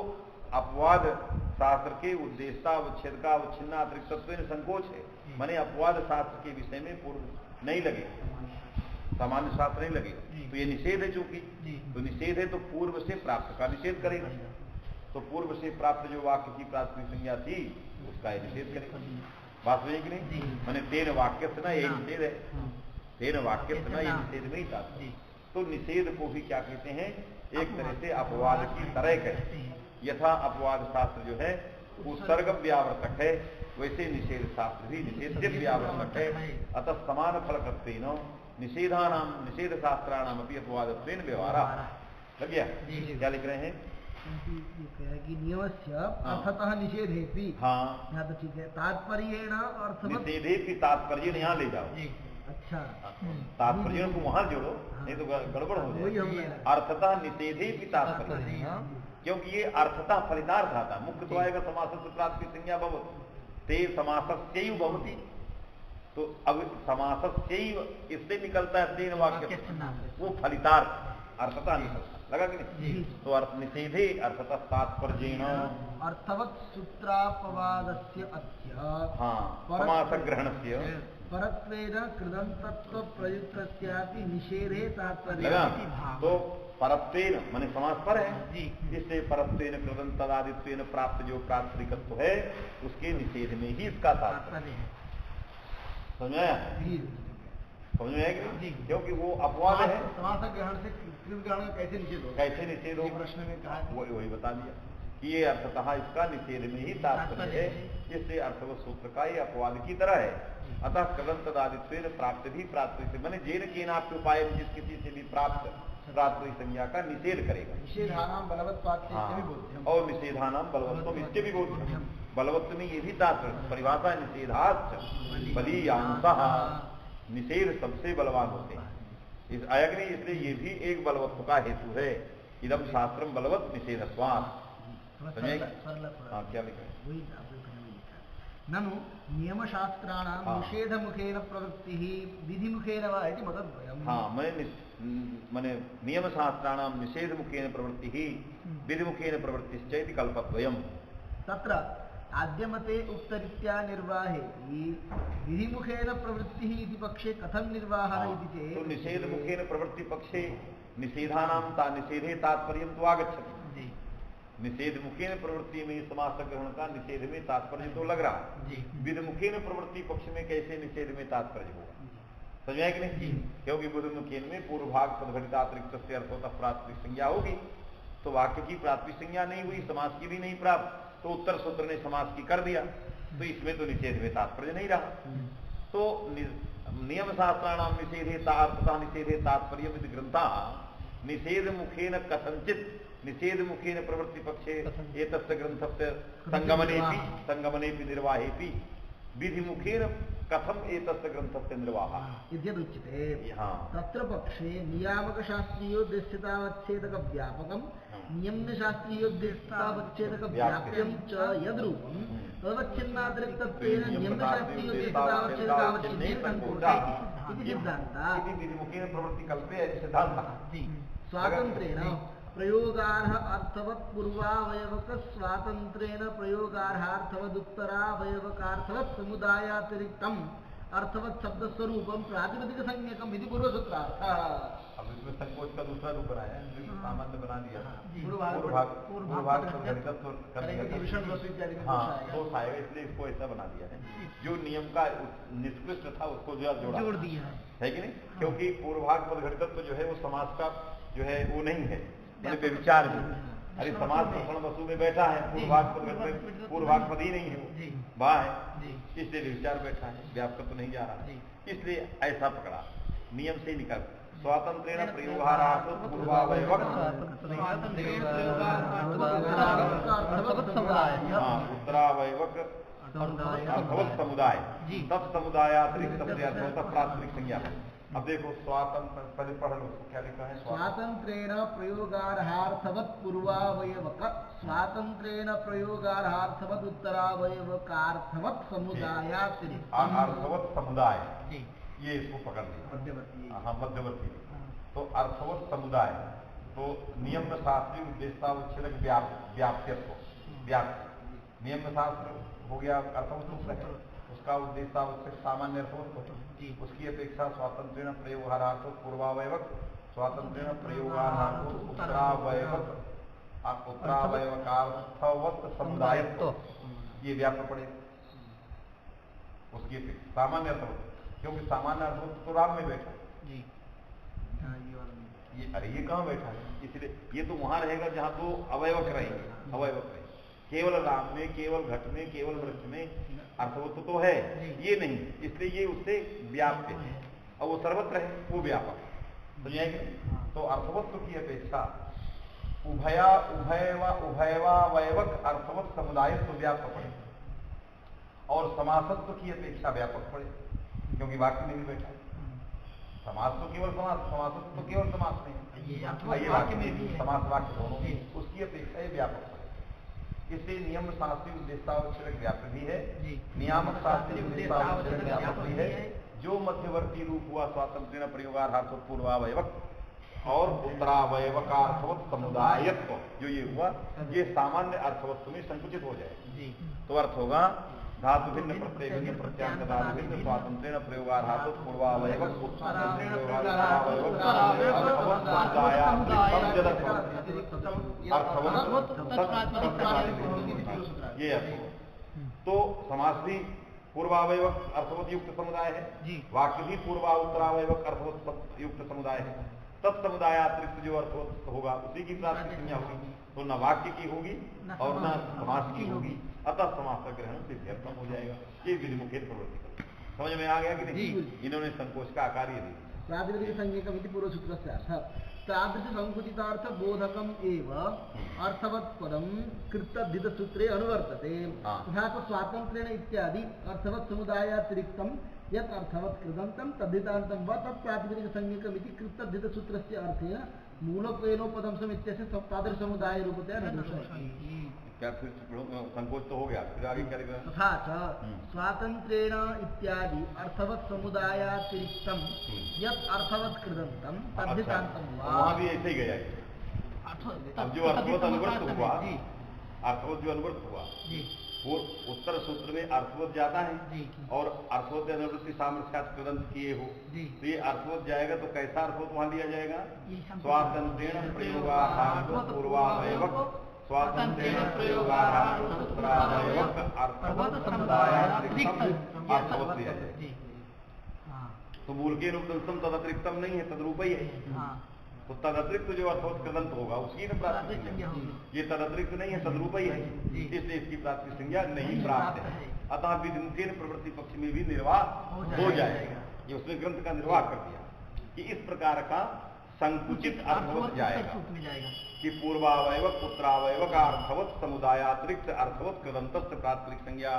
अपवाद शास्त्र के उद्देश्यता अवच्छेद का अवच्छिन्नातिरिक्तत्वेन संकोच है। माने अपवाद शास्त्र के विषय में पूर्व नहीं लगे, सामान्य शास्त्र नहीं लगे। तो ये निषेध है, चूंकि तो निषेध है तो पूर्व से प्राप्त का निषेध करेगा। तो पूर्व से प्राप्त जो वाक्य की प्राथमिक संज्ञा थी उसका ये निषेध करेगा। बात हुई कि नहीं? मैंने तेन वाक्य से ना ये निषेध है, तेन वाक्य से ना ये निषेध नहीं था। तो निषेध को भी क्या कहते हैं? एक तरह से अपवाद की तरह कहते हैं। यथा अपवाद शास्त्र जो है उत्सर्ग व्यावर्तक है, वैसे निषेध शास्त्र भी निषेध व्यावर्तक है। अतः समान फलकत्वेन निषेधानाम निषेध शास्त्राणाम अपि अपवादत्वेन व्यवहारः। लग गया? क्या लिख रहे हैं? कि नियमस्य अर्थतः निषेधेपि। हाँ, यहाँ तो ठीक है। तात्पर्येण अर्थवत् निषेधेपि तात्पर्य यहाँ ले जाओ। अच्छा, तात्पर्य को वहां जोड़ो, नहीं तो गड़बड़ हो जाए। अर्थतः निषेधेपि तात्पर्य, क्योंकि ये अर्थतः फलितार्थ आता। मुख्य तो आएगा समासस्य प्राप्ति संज्ञा भवति, ते समासस्यैव भवति। तो अब समासस्यैव इससे निकलता है तेन वाक्य, वो फलितार्थ अर्थतः निकलता। लगा कि नहीं? तो अर्थ निषेधे अर्थतः तात्पर्येण अर्थवत् सूत्रापवादस्य अस्य समासग्रहणस्य परत्वेन कृदन्तत्व प्रयुक्तस्यापि निषेधे तात्पर्य। तो परत्वेन माने समास पर है, इससे परत्वेन कृदन्तदादित्वेन प्राप्त जो प्रातिपदिकत्व है उसके निषेध में ही इसका तात्पर्य है। समझ में आया? समझ में आएगा? क्योंकि वो अपवाद है। समास ग्रहण से ग्रहण कैसे निषेध हो? कैसे निषेध हो? प्रश्न में कहा वही बता दिया कि ये अर्थतः इसका निषेध में ही तात्पर्य है। इससे अर्थवत् सूत्र का ये अपवाद की तरह है। अतः कृदंतदादित्वेन प्राप्त भी प्राप्त से मैंने जेन केन आपके उपाय जिस किसी से भी प्राप्त प्राप्त संज्ञा का निषेध करेगा। निषेधानाम बलवत्वात् हाँ, भी बोध्यम और निषेधानाम बलवत्वम इसके भी बोध्यम। बलवत्व में ये भी तात्पर्य परिभाषा निषेधार्थ बलीयांसः निषेध सबसे बलवान होते हैं इस अयग्नि, इसलिए ये भी एक बलवत्व का हेतु है। इदम शास्त्रम बलवत् निषेधत्वात्। हाँ क्या लिखा है? ननु नियम शास्त्राणां हाँ। निषेध मुखेन प्रवृत्तिः विधि मुखेन वा इति मतद्वयम्। हाँ मैंने नियम शास्त्राणां निषेध मुखेन प्रवृत्तिः विधि मुखेन प्रवृत्तिश्च इति कल्पद्वयम्। तत्र आद्यमते उक्तरीत्या निर्वाहे विधि मुखेन प्रवृत्तिः इति पक्षे कथं निर्वाहः इति चेत् तो निषेध मुखेन प्रवृत्ति पक्षे निषेधानां निषेधे तात्पर्यं तो आगच्छति। निषेध मुखेन प्रवृत्ति में समास ग्रहण का निषेध में तात्पर्य तो लग रहा है। विधि मुखेन प्रवृत्ति पक्ष में कैसे निषेध में तात्पर्य होगा? समझ में कि नहीं? क्योंकि विधि मुखेन में पूर्व भाग पदघटितातिरिक्त से अर्थ होता प्राथमिक संज्ञा होगी, तो वाक्य की प्राथमिक संज्ञा नहीं हुई, समास की भी नहीं प्राप्त, तो उत्तर सूत्र ने समास की कर दिया, तो इसमें तो निषेध में तात्पर्य नहीं रहा। तो नियम शास्त्राणाम निषेधे अर्थतः निषेधे तात्पर्य ग्रंथा निषेध मुखेन कथंचित निषेध मुखेन प्रवृत्ति पक्षे एतस्य ग्रंथस्य संगमनेपि निर्वाहेपि विधि मुखेन कथम एतस्य ग्रंथस्य निर्वाह यद्यदुच्यते हाँ। तत्र पक्षे नियामक शास्त्रीयोद्देश्यतावच्छेदक व्यापकम नियम्य शास्त्रीयोद्देश्यतावच्छेदक व्याप्यं च यद्रूपं तदवच्छिन्नातिरिक्तत्वेन नियम्य शास्त्रीयोद्देश्यतावच्छेदकावच्छिन्ने संकोचः इति सिद्धान्तः। इति विधि मुखेन प्रवृत्ति कल्पे सिद्धान्तः। स्वातंत्रेण प्रयोगार्ह अर्थवत् पूर्वावयवक स्वातंत्रेण प्रयोगार्हार्थवदुत्तरावयवकार्थवत् समुदायातिरिक्तम् अर्थवत् शब्द स्वरूपम प्रातिपदिक संज्ञकम इति पूर्वसूत्रार्थः। अब इसमें संकोच का दूसरा रूप बनाया है, सामान्य बना दिया। पूर्वभाग दोष आएगा, इसलिए इसको ऐसा बना दिया है। जो नियम का निष्कृष्ट था उसको जोड़ दिया है कि नहीं? क्योंकि पूर्वभाग पदघटितत्व जो है वो समाज का जो है वो नहीं है, विचार में। अरे समाज प्रसन्न वस्तु में बैठा है, पूर्वभाग पद ही नहीं है, वो बा है, इसलिए विचार बैठा है, व्यापक तो नहीं जा रहा है, इसलिए ऐसा पकड़ा नियम से निकल स्वातंत्रेण प्रयोगार्थ पूर्वावयवक उत्तरावयवक अर्थवत् समुदाय तत्समुदायातिरिक्त प्राथमिक संज्ञा। अब देखो स्वातंत्र पहले पढ़ लो क्या लिखा है। स्वातंत्रेण प्रयोगार्हार्थवत् पूर्वावयवक स्वातंत्रेण प्रयोगार्हार्थवत् उत्तरावयवकार्थवत् समुदायातिरिक्त अर्थवत् समुदाय, ये इसको पकड़ लिया मध्यवर्ती। हाँ मध्यवर्ती। तो अर्थवत् समुदाय तो नियम शास्त्रीय उद्देश्यावच्छेदक व्याप्यत्व व्याप्ति नियम शास्त्र हो गया अर्थवत् सूत्र है, उसका उद्देश्यावच्छेद सामान्य अर्थवत्, उसकी अपेक्षा स्वातंत्रेण प्रयोगार्थ पूर्वावयवक स्वातंत्रेण प्रयोगार्थ उत्तरावयवक उत्तरावयवकार्थवत् समुदायत्व ये व्याप्त पड़े उसकी अपेक्षा सामान्य अर्थवत्, क्योंकि सामान्य अर्थवत् तो राम में बैठा जी। ये अरे ये कहाँ बैठा है? इसलिए ये तो वहां रहेगा जहां दो अवयवक रहेंगे, अवयवक रहेंगे। केवल राम में, केवल घट में, केवल वृक्ष में अर्थवत्व तो है, ये नहीं, इसलिए ये उससे व्याप्य है और वो सर्वत्र है, वो व्यापक। समझाएंगे? तो अर्थवत्व की अपेक्षा उभयवावयवक अर्थवत् समुदाय तो व्यापक पड़े और समासत्व की अपेक्षा व्यापक पड़े, क्योंकि वाक्य में भी बैठा है। समास तो केवल समासत्व तो केवल समास नहीं, ये वाक्य में भी समास वाक्य दोनों, उसकी अपेक्षा ये व्यापक पड़े। इसलिए नियम शास्त्रीय उद्देश्यावच्छेदक व्याप्त भी है, नियामक शास्त्रीय उद्देश्यावच्छेदक व्यापक भी है। जो मध्यवर्ती रूप हुआ स्वातंत्र्य प्रयोगार्थवत् पूर्वावयवक और उत्तरावयवकार्थवत् समुदायत्व जो ये हुआ, ये सामान्य अर्थवत्व में संकुचित हो जाए। तो अर्थ होगा धातु भिन्न प्रत्यय भिन्न प्रत्यांत धातु भिन्न स्वातंत्र्य प्रयोगार्थवत् पूर्वावयवक ये तो समास भी पूर्वावयवक अर्थवत युक्त समुदाय है, वाक्य भी पूर्वा उत्तरावयवक अर्थवत युक्त समुदाय है। तत्समुदायातिरिक्त जो अर्थवत होगा उसी की प्राथमिक संज्ञा होगी, तो न वाक्य की होगी और न समास की होगी, अतः समास का ग्रहण सिद्ध्यर्थम हो जाएगा। ये विधि मुखेन प्रवृत्ति समझ में आ गया कि नहीं? जी। इन्होंने संकोच का आकार ये दी। प्रातिपदिक संज्ञकमिति पूर्वसूत्रस्य अर्थः तादृश संकुचितार्थ बोधकम एव अर्थवत् पदम कृतद्धितसूत्रे अनुवर्तते। हाँ। तथा च स्वातंत्र्येण इत्यादि अर्थवत् समुदायातिरिक्तं यत् अर्थवत् कृदन्तं तद्धितान्तं वा तत् प्रातिपदिक संज्ञकमिति कृतद्धितसूत्रस्य अर्थेन मूलत्वेनोपदंसम् इत्यस्य तादृश समुदाय रूपतया न दर्शयति। क्या फिर संकोच तो हो गया, फिर आगे क्या लिखा? तथा च स्वातंत्र्येण इत्यादि अर्थवत् समुदायातिरिक्तं यत् अर्थवत् कृदन्तं तद्धितान्तं वा। वहाँ भी ऐसे ही गया है। अब जो अर्थवत अनुवर्त हुआ, अर्थवत जो अनुवर्त हुआ वो उत्तर सूत्र में अर्थवत जाता है और अर्थवत अनुवृत्ति सामर्थ्यात् कृदंत किए हो, तो ये अर्थवत जाएगा तो कैसा अर्थवत वहाँ लिया जाएगा? स्वातंत्र्येण प्रयोगार्थवत् पूर्वावयवक स्वातंत्र्येण प्रयोगार्थवत् उत्तरावयवक अर्थवत् समुदायातिरिक्तम अर्थवत लिया जाएगा। तो मूल के रूपदंसम तदतिरिक्तम नहीं है, तद्रूप ही है। तो तदतिरिक्त जो अर्थवत कृदंत होगा उसकी न प्राप्त संज्ञा, ये तदतिरिक्त नहीं है, तद्रूप ही है, इसलिए इसकी प्राप्ति संज्ञा नहीं प्राप्त है। अतः विधिमुखेन प्रवृत्ति पक्ष में भी निर्वाह हो जाएगा। ये उसने ग्रंथ का निर्वाह कर दिया कि इस प्रकार का संकुचित अर्थवत जाएगा कि पूर्वावयवक उत्तरावयवक अर्थवत समुदायातिरिक्त अर्थवत कृदंतस्य प्रातिपदिक संज्ञा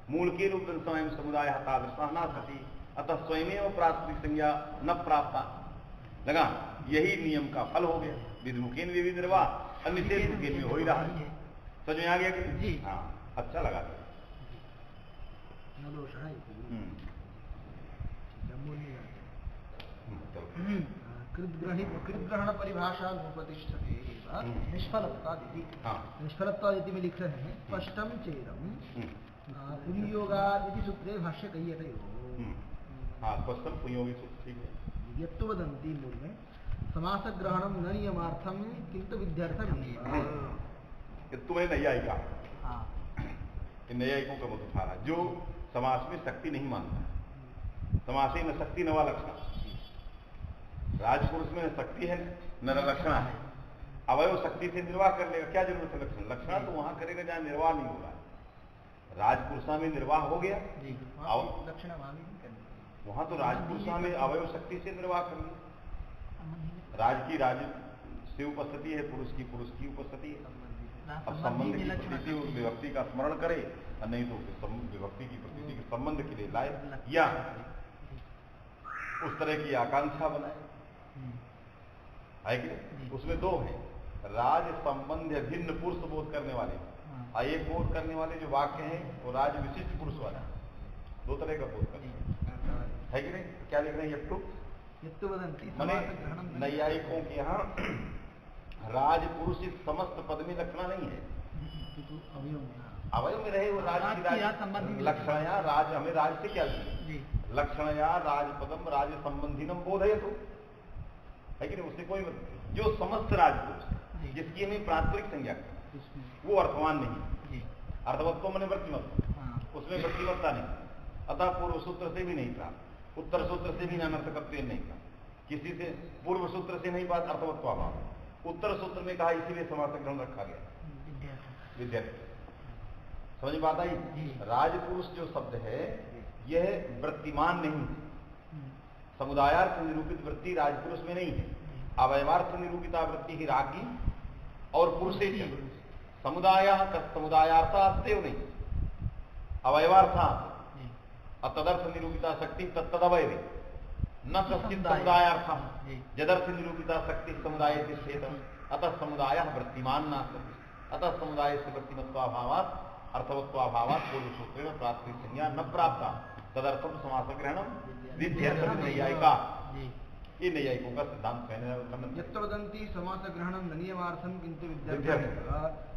मूल के रूपदंसम समुदाय तादृशः न सति, अतः स्वयमेव प्रातिपदिक संज्ञा न प्राप्ता। लगा, यही नियम का फल हो गया। विधिमुखेन भी निर्वाह और निषेध मुखेन में हो ही रहा है। समझ में आ गया कि? हाँ, अच्छा लगा। कृतग्रहण परिभाषा उपतिष्ठते निष्फलत्वादिति में लिख रहे हैं स्पष्टम चेदम पुंयोगादिति सूत्रे भाष्य कह्यते। हाँ, स्पष्टम पुंयोगी सूत्र ठीक है। यत्तु वदन्ति मूल में समास ग्रहणम न नियमार्थम किंतु विद्यार्थम। तुम्हें नैयायिका, नैयायिकों का मत उठा रहा जो समास में शक्ति नहीं मानता। समास न शक्ति नवा लक्षण, राजपुरुष में शक्ति है न लक्षण है। अवयव शक्ति से निर्वाह कर लेगा, क्या जरूरत है लक्षण? लक्षण तो वहां करेगा जहां निर्वाह नहीं होगा। राजपुरुषा में निर्वाह हो गया, लक्षण वहां तो राजपुरुषा में अवयव शक्ति से निर्वाह कर लिया। राज की राज से उपस्थिति है, पुरुष की उपस्थिति है। अब संबंध की प्रतीति विभक्ति का स्मरण करे और नहीं तो विभक्ति की प्रतीति के संबंध के लिए लाए या उस तरह की आकांक्षा बनाए, है कि? उसमें दो हैं, राज संबंध भिन्न पुरुष बोध करने वाले और एक बोध करने वाले जो वाक्य हैं वो राज विशिष्ट पुरुष वाला। दो तरह का बोध करते है कि नहीं? क्या लिख रहे हैं? माने नैयायिकों के यहाँ राजपुरुष इस समस्त पद में लक्षणा नहीं है, अवयव में रहे वो राज की लक्षणया राज, हमें राज से क्या लक्षणया राजपदम राज संबंधिनम बोधय तो है कि नहीं? उससे कोई जो समस्त राजपुरुष जिसकी हमें प्रातिपदिक संज्ञा वो अर्थवान नहीं, अर्थवत्व मैंने वृत्तिमत्व, उसमें वृत्तिमत्ता नहीं। अतः पूर्व सूत्र से भी नहीं प्राप्त, उत्तर सूत्र से भी अनर्थकत्व नहीं कहा, किसी से पूर्व सूत्र से नहीं बात अर्थवत्व अभाव, उत्तर सूत्र में कहा, इसीलिए समास ग्रहण रखा गया। विद्यार्थी समझ में बात आई? राजपुरुष जो शब्द है यह वृत्तिमान नहीं है, समुदायार्थ निरूपित वृत्ति राजपुरुष में नहीं है। अवयवार्थ निरूपिता वृत्ति ही रागी और पुरुषे समुदाय समुदायार्थास्तेव नहीं, अवयवार्था तदर्थ निरूपिता शक्ति तत्तदवय न कश्चित समुदायार्थम यदर्थ निरूपिता शक्ति समुदाय अतः समुदाय वृत्तिमान न सति, अतः समुदाय से वृत्तिमत्वाभावात् अर्थवत्वाभावात् पूर्व सूत्रेण प्रातिपदिक संज्ञा न प्राप्ता तदर्थम समास ग्रहणम विध्यर्थम नैयायिका। ये नैयायिकों का सिद्धांत यत्तवदन्ति समास ग्रहणम न नियमार्थम किंतु विध्यर्थम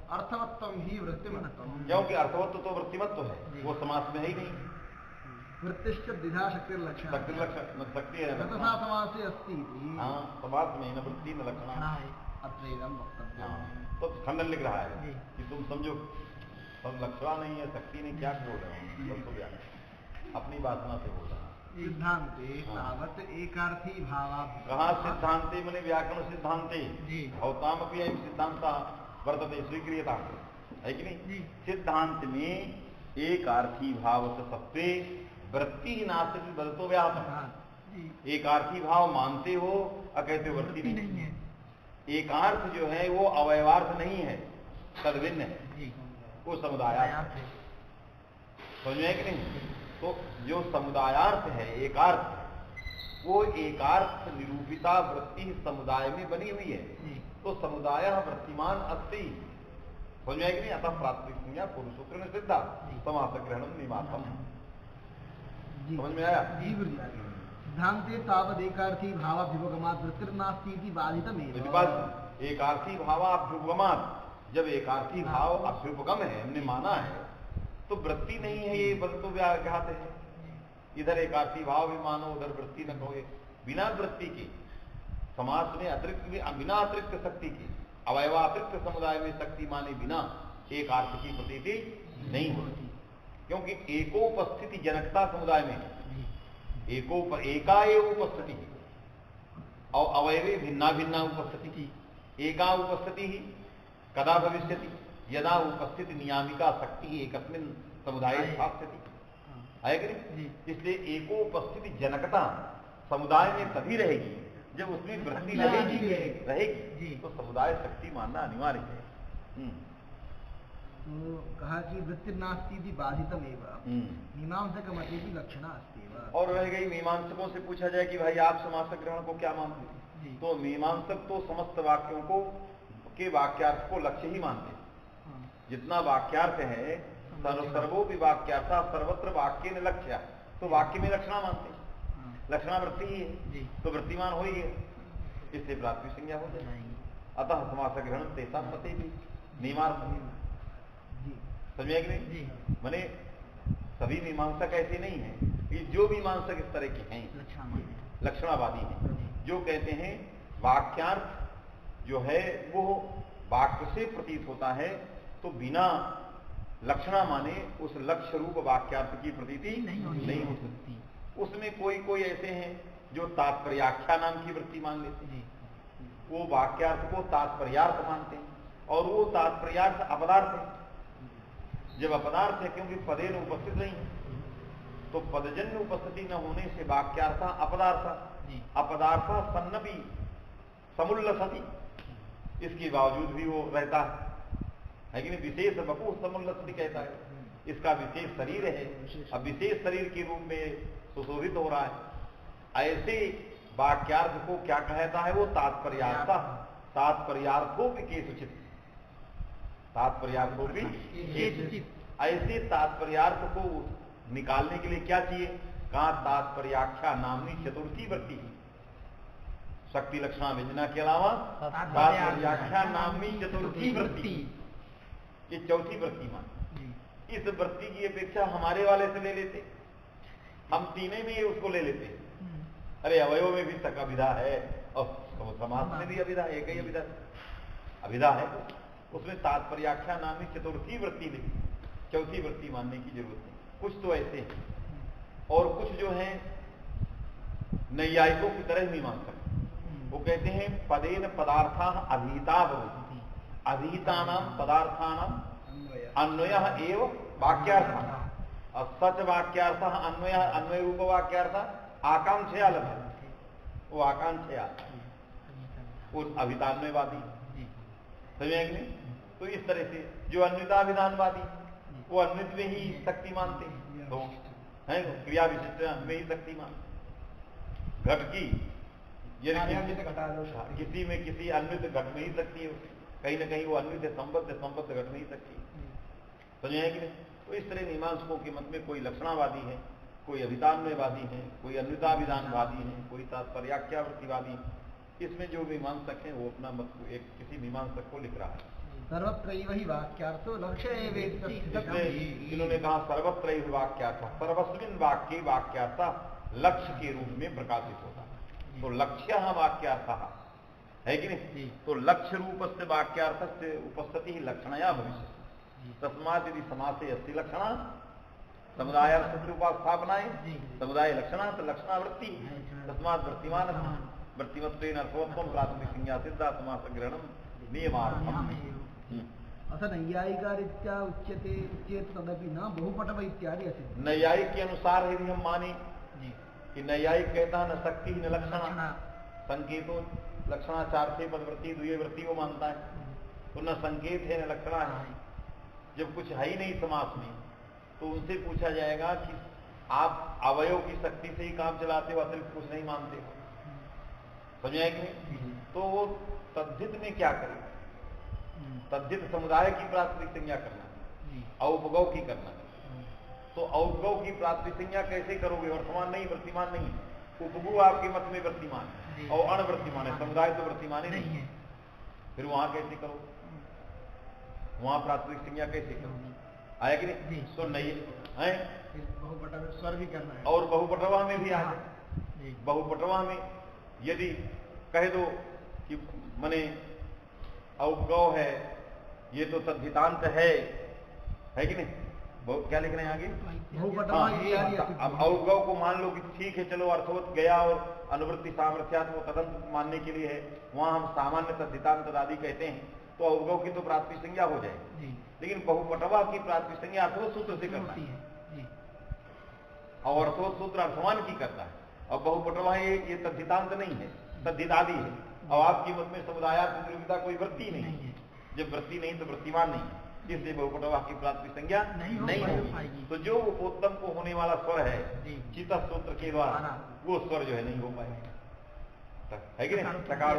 अर्थवत्वम ही वृत्तिमत्वम, क्योंकि अर्थवत्व तो वृत्तिमत्व है, वो समास में है ही नहीं। वृत्तिश्च द्विधा शक्तिर्लक्षण, शक्ति है तथा समासे अस्ति। हाँ, समास में न वृत्ति न लक्षण तो खंडन लिख रहा है कि तुम समझो सब लक्षणा नहीं है, शक्ति नहीं, क्या बोल रहे हो? अपनी वासना से बोल रहा है। सिद्धांते तावत् एकार्थी भावाभ्याम, कहाँ सिद्धांते मैंने व्याकरण सिद्धांते भवताम अपि अयं सिद्धांता वर्तते स्वीक्रियता है कि नहीं? सिद्धांत में एक अर्थी भाव सत्वे वृत्ति ही नास्ति बदतो व्यापक। हाँ, जी। एकार्थी भाव मानते हो और कहते हो वृत्ति नहीं है। एकार्थ जो है वो अवयवार्थ नहीं है, तद्भिन्न है, जी। वो समुदायार्थ है। समझ में है कि नहीं? तो जो समुदायार्थ है, एकार्थ, वो एकार्थ निरूपिता वृत्ति समुदाय में बनी हुई है। तो समुदाय वृत्तिमान अस्ति। समझ में है कि नहीं? अतः प्राथमिक संज्ञा पुरुषोत्र में सिद्धा समास ग्रहणम निमातम। समझ में आया? जी गुरुजी। सिद्धांते तावदेकार्थी भावाभ्युपगमात् वृत्तिर्नास्ति बाधितमेव। एकार्थी भावाभ्युपगमात्, जब एकार्थी भाव अभ्युपगम है, हमने माना है, तो वृत्ति नहीं है, ये बदतो व्याघात है। इधर एकार्थी भाव भी मानो, उधर वृत्ति न कहोगे। बिना वृत्ति के समास में अतिरिक्त, बिना अतिरिक्त शक्ति की, अवयवातिरिक्त समुदाय में शक्ति माने बिना एक अर्थ की प्रतीति नहीं होती, क्योंकि एकोपस्थिति जनकता समुदाय में एका एव उपस्थिति और अवयवे भिन्ना भिन्ना उपस्थिति। एका उपस्थिति ही कदा भविष्यति? यदा उपस्थिति नियामिका शक्ति एकस्मिन् समुदाये स्थास्यति। है कि नहीं? इसलिए एकोपस्थिति जनकता समुदाय में तभी रहेगी जब उसमें वृत्ति रहेगी, तो समुदाय शक्ति मानना अनिवार्य है। तो कहा कि वृत्तिर्नास्ति बाधितमेव मीमांसक मते की लक्षणा अस्ति। और रह गई मीमांसकों से पूछा जाए कि भाई आप समास ग्रहण को क्या मानते हैं? तो मीमांसक तो समस्त वाक्यों को के वाक्यार्थ को लक्ष्य ही मानते हैं। जितना वाक्यार्थ है सर्वो भी वाक्यार्थ सर्वत्र वाक्य ने लक्ष्य, तो वाक्य में लक्षणा मानते हैं। लक्षणा वृत्ति ही है, तो वृत्तिमान हो ही है, इससे प्राथमिक संज्ञा हो जाएगी। अतः समास ग्रहण तेसा पते भी मीमांस समझ कि नहीं? माने सभी मीमांसक ऐसे नहीं है, ये जो मीमांसक इस तरह के हैं लक्षणावादी हैं, जो कहते हैं वाक्यार्थ जो है वो वाक्य से प्रतीत होता है, तो बिना लक्षणा माने उस लक्ष्य रूप वाक्यार्थ की प्रतीति नहीं हो सकती। उसमें कोई ऐसे हैं जो तात्पर्याख्या नाम की वृत्ति मान लेते हैं, वो वाक्यार्थ को तात्पर्यार्थ मानते हैं, और वो तात्पर्यार्थ अपदार्थ है। जब अपदार्थ है क्योंकि पदे न उपस्थित नहीं है, तो पदजन्य उपस्थिति न होने से वाक्यार्थ अपदार्थ, अपदार्थ सन्नपि समुल्लसति, इसके बावजूद भी वो रहता है कि नहीं? विशेष बपू समुल्लसति कहता है, इसका विशेष शरीर है, अब विशेष शरीर के रूप में सुशोभित हो रहा है। ऐसे वाक्यार्थ को क्या कहता है? वो तात्पर्यार्थ, तात्पर्यार्थों भी केसुचित, तात्पर्यार्थों भी ऐसे तात्पर्यार्थ को निकालने के लिए क्या चाहिए? कहा तात्पर्याख्या नामनी चतुर्थी वृत्ति, शक्ति लक्षणा व्यंजना के अलावा तात्पर्याख्या नामनी चतुर्थी वृत्ति, ये चौथी वृत्ति मान। इस वृत्ति की अपेक्षा हमारे वाले से ले लेते, हम तीनों में उसको ले लेते। अरे अवयव में भी तक अभिधा है और समास में भी अभिधा, एक ही अभिधा है, उसमें तात्पर्याख्या नामनी चतुर्थी वृत्ति लिखी, चौथी वृत्ति मानने की जरूरत नहीं। कुछ तो ऐसे हैं, और कुछ जो है नैयायिकों की तरह नहीं मान सकते। वो कहते हैं पदेन पदार्था अधीता भवति, अधीतानाम पदार्थानाम अन्वयः एव वाक्यार्थः, और सच वाक्यार्थः अन्वय रूप वाक्यार्थ आकांक्षया लभ्यते, वो आकांक्षया, वो अभिधान्वयवादी। समझे कि नहीं? तो इस तरह से जो अन्विता विधानवादी वो अन्वित में ही शक्ति मानते हैं, तो है क्रिया विशिष्ट में ही शक्ति मानते। घट की किसी में किसी अन्वित घट में ही शक्ति है, कहीं ना कहीं वो अन्वित है, संबद्ध घट में ही शक्ति है। समझे है कि नहीं? तो इस तरह मीमांसकों के मत में कोई लक्षणावादी है, कोई अभिधान्वयवादी है, कोई अन्विता विधानवादी है, कोई तात्पर्याख्यावृत्तिवादी। इसमें जो मीमांसक है वो अपना मत एक किसी मीमांसक को लिख रहा है। सर्वत्रैव हि वाक्यार्थो लक्ष्य इन्होंने कहा सर्वत्रैव वाक्यार्थ, सर्वस्मिन् वाक्ये वाक्यार्थ लक्ष्य के रूप में प्रकाशित होता है। तो लक्ष्य वाक्यार्थ है कि नहीं? तो लक्ष्य रूप से वाक्यार्थ से उपस्थिति ही लक्षणया भविष्य। तस्मात् यदि समासे अस्ति लक्षणा समुदायार्थ से उपास्थापनाएं समुदाय लक्षणा तो लक्षणावृत्ति, तस्मात् वृत्तिमान वृत्तिमत्वेन अर्थवत्वं प्राथमिक संज्ञा सिद्धा समास ग्रहणम नियमार्थम। अथ नैयायिकारीत्या उच्यते चेत तदपि न बहुपटव इत्यादि असिद्धि। नैयायिक के अनुसार यदि हम माने जी कि नैयायिक कहता है न शक्ति न लक्षणा, संकेतों लक्षणाचार से पदवृत्ति द्वितीय वृत्ति को मानता है, तो न संकेत है न लक्षणा है, जब कुछ है ही नहीं समास में, तो उनसे पूछा जाएगा कि आप अवयव की शक्ति से ही काम चलाते हो, अतिरिक्त कुछ नहीं मानते हो, समझाए कि नहीं? तो वो तद्धित में क्या करें? तद्धित समुदाय की प्राथमिक संज्ञा करना, औपगव की करना। तो औपगव की प्राथमिक संज्ञा कैसे करोगे? वर्तमान नहीं, वर्तमान नहीं, उपगु आपके मत में वर्तमान है और अणवर्तमान है, समुदाय तो वर्तमान ही नहीं है, फिर वहां कैसे करो? वहां प्राथमिक संज्ञा कैसे करो? आया कि नहीं? तो नहीं है, बहुपटव स्वर भी करना है और बहुपटवा में भी आ जाए। बहुपटवा में यदि कह दो कि मने औपगव है, ये तो तद्धितांत है कि नहीं? क्या लिख रहे हैं आगे? अब औपगव को मान लो कि ठीक है, चलो अर्थवत गया और अनुवृत्ति सामर्थ्यात वो तदंत मानने के लिए है, वहां हम सामान्य तद्धितांत आदि कहते हैं, तो औपगव की तो प्राथमिक संज्ञा हो जाएगी, लेकिन बहुपटवा की प्राथमिक संज्ञा अर्थवत सूत्र से करना है और अर्थवत सूत्र अर्थवान की करता है, और बहुपटवा ये तद्धितांत नहीं है, तद्धितादि है। और आपकी मत में समुदायात्मक निरूपिता कोई वृत्ति नहीं है, जब वृत्ति नहीं तो वृत्तिमान नहीं है, इसलिए बहुपटवा की प्राथमिक संज्ञा नहीं होगी। तो जो उपोत्तम को होने वाला स्वर है चित्त सूत्र के द्वारा, वो स्वर जो है नहीं हो पाएगा, है कि नहीं? सकार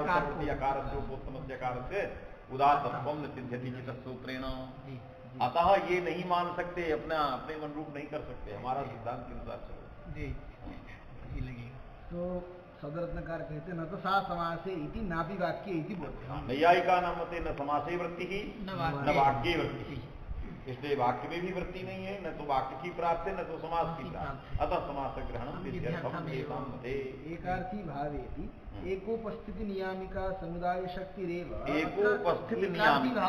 अकार से उपोत्तम से अकार से उदात्तत्वम न सिद्ध्यति चित्त सूत्रेण। अतः ये नहीं मान सकते, अपने मन रूप नहीं कर सकते, हमारा सिद्धांत के अनुसार चलो। तो सदरत्नकार कहते न तो सा समासे इति नापि वाक्ये इति बोलते हैं। नैयायिका नाम मते न समासे वृत्ति ही न वाक्ये वृत्ति, इसलिए वाक्य में भी वृत्ति नहीं है, न तो वाक्य की प्राप्त है न तो समास की प्राप्त, अतः समास ग्रहणम विध्यर्थम तेषां मते। एकार्थी भावेति एकोपस्थिति नियामिका समुदाय शक्तिरेव। एकोपस्थिति नियामिका,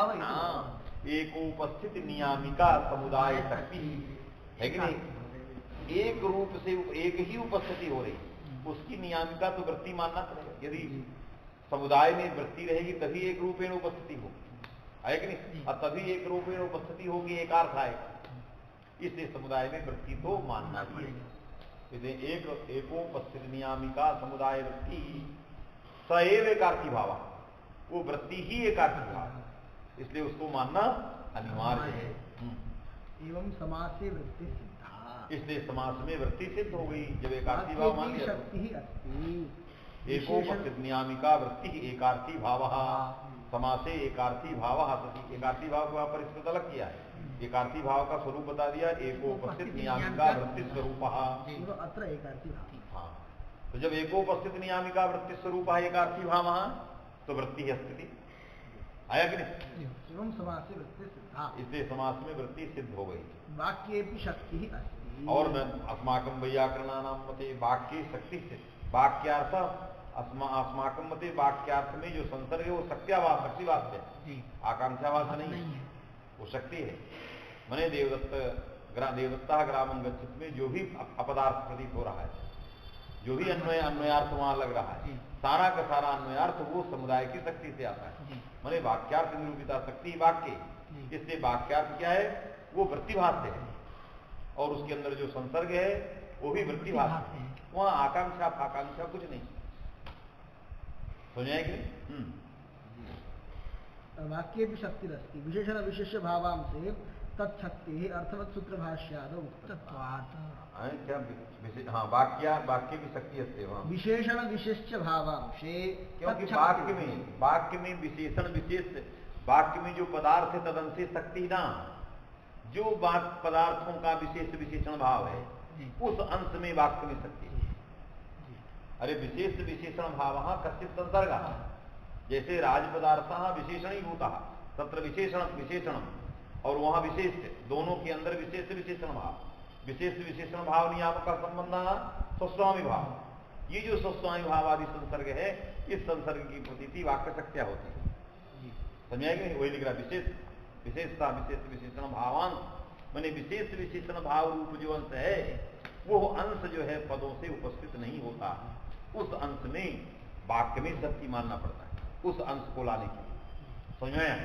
एकोपस्थिति नियामिका समुदाय शक्ति है कि नहीं? एक रूप से एक ही उपस्थिति हो रही, उसकी नियामिका तो वृत्ति मानना पड़ेगा। यदि समुदाय में वृत्ति रहेगी तभी एक रूपेण उपस्थिति होगी, है कि नहीं? और तभी एक रूपेण उपस्थिति होगी, एक अर्थ आएगा, इसलिए समुदाय में वृत्ति तो मानना पड़ेगा। इसलिए एकोपस्थित नियामिका समुदाय वृत्ति सएव एकार्थी भाव, वो वृत्ति ही एकार्थी भाव, इसलिए उसको मानना अनिवार्य है। एवं समास से वृत्ति सिद्धा, इसलिए समास में वृत्ति सिद्ध हो गई जब एकार्थी भाव मान लिया। एकोपस्थित नियामिका वृत्ति एकार्थी भाव, समासे एकार्थी भाव, एकार्थी भाव को पर इसको अलग किया है, एकार्थी भाव का स्वरूप बता दिया, एकोपस्थित नियामिका वृत्ति स्वरूप। अत्र एकार्थी भाव, हाँ, तो जब एकोपस्थित नियामिका वृत्ति स्वरूप है एकार्थी भाव, तो वृत्ति है स्थिति, आया कि नहीं? एवं समास से वृत्ति सिद्धा, इसलिए समास में वृत्ति सिद्ध हो गई। वाक्ये भी शक्ति ही अस्ति, और अस्माकं वैयाकरणानां मते वाक्ये शक्ति से, वाक्यार्थ अस्माकं मते वाक्यार्थ में जो संसर्ग है वो शक्तिवाद, शक्तिवाद है, आकांक्षावाद नहीं है, वो शक्ति है। मने देवदत्ता ग्रामं गच्छति में जो भी अपदार्थ प्रतीत हो रहा है, जो भी अन्वयार्थ वहां लग रहा है, सारा का सारा अन्वयार्थ वो समुदाय की शक्ति से आता है। माने वाक्यार्थ निरूपिता शक्ति वाक्य, इसलिए वाक्यार्थ क्या है? वो वृत्तिभाष है, और उसके अंदर जो संसर्ग है वो भी वृत्तिभाष है, वहां आकांक्षा आकांक्षा कुछ नहीं। समझाए कि वाक्ये भी शक्ति रस्ति विशेषण विशेष्य भावांशे तत्शक्ति अर्थवत् सूत्र भाष्यादौ क्या? हाँ, वाक्य की शक्ति है वहां, विशेषण विशेष्य भावांशे, क्योंकि वाक्य में विशेषण विशेष, वाक्य में जो पदार्थ है तदंशे शक्ति ना, जो पदार्थों का विशेष विशेषण भाव है उस अंश में वाक्य में शक्ति है। अरे विशेष विशेषण भाव कश्चित संसर्ग, जैसे राज पदार्थ विशेषण ही भूता, तत्र विशेषण और वहां विशेष, दोनों के अंदर विशेष विशेषण भाव, विशेष विशेषण भाव नियामक का संबंध स्वस्वामी भाव, ये जो स्वस्वामी भाव आदि संसर्ग है, इस संसर्ग की प्रतीति वाक्य शक्तिया होती है। समझाएंगे? वही लिख रहा, विशेषता विशेष विशेषण भावांश, माने विशेष विशेषण भाव रूप जो अंश है वो अंश जो है पदों से उपस्थित नहीं होता, उस अंश में वाक्य में शक्ति मानना पड़ता है, उस अंश को लाने के लिए। समझ में आया?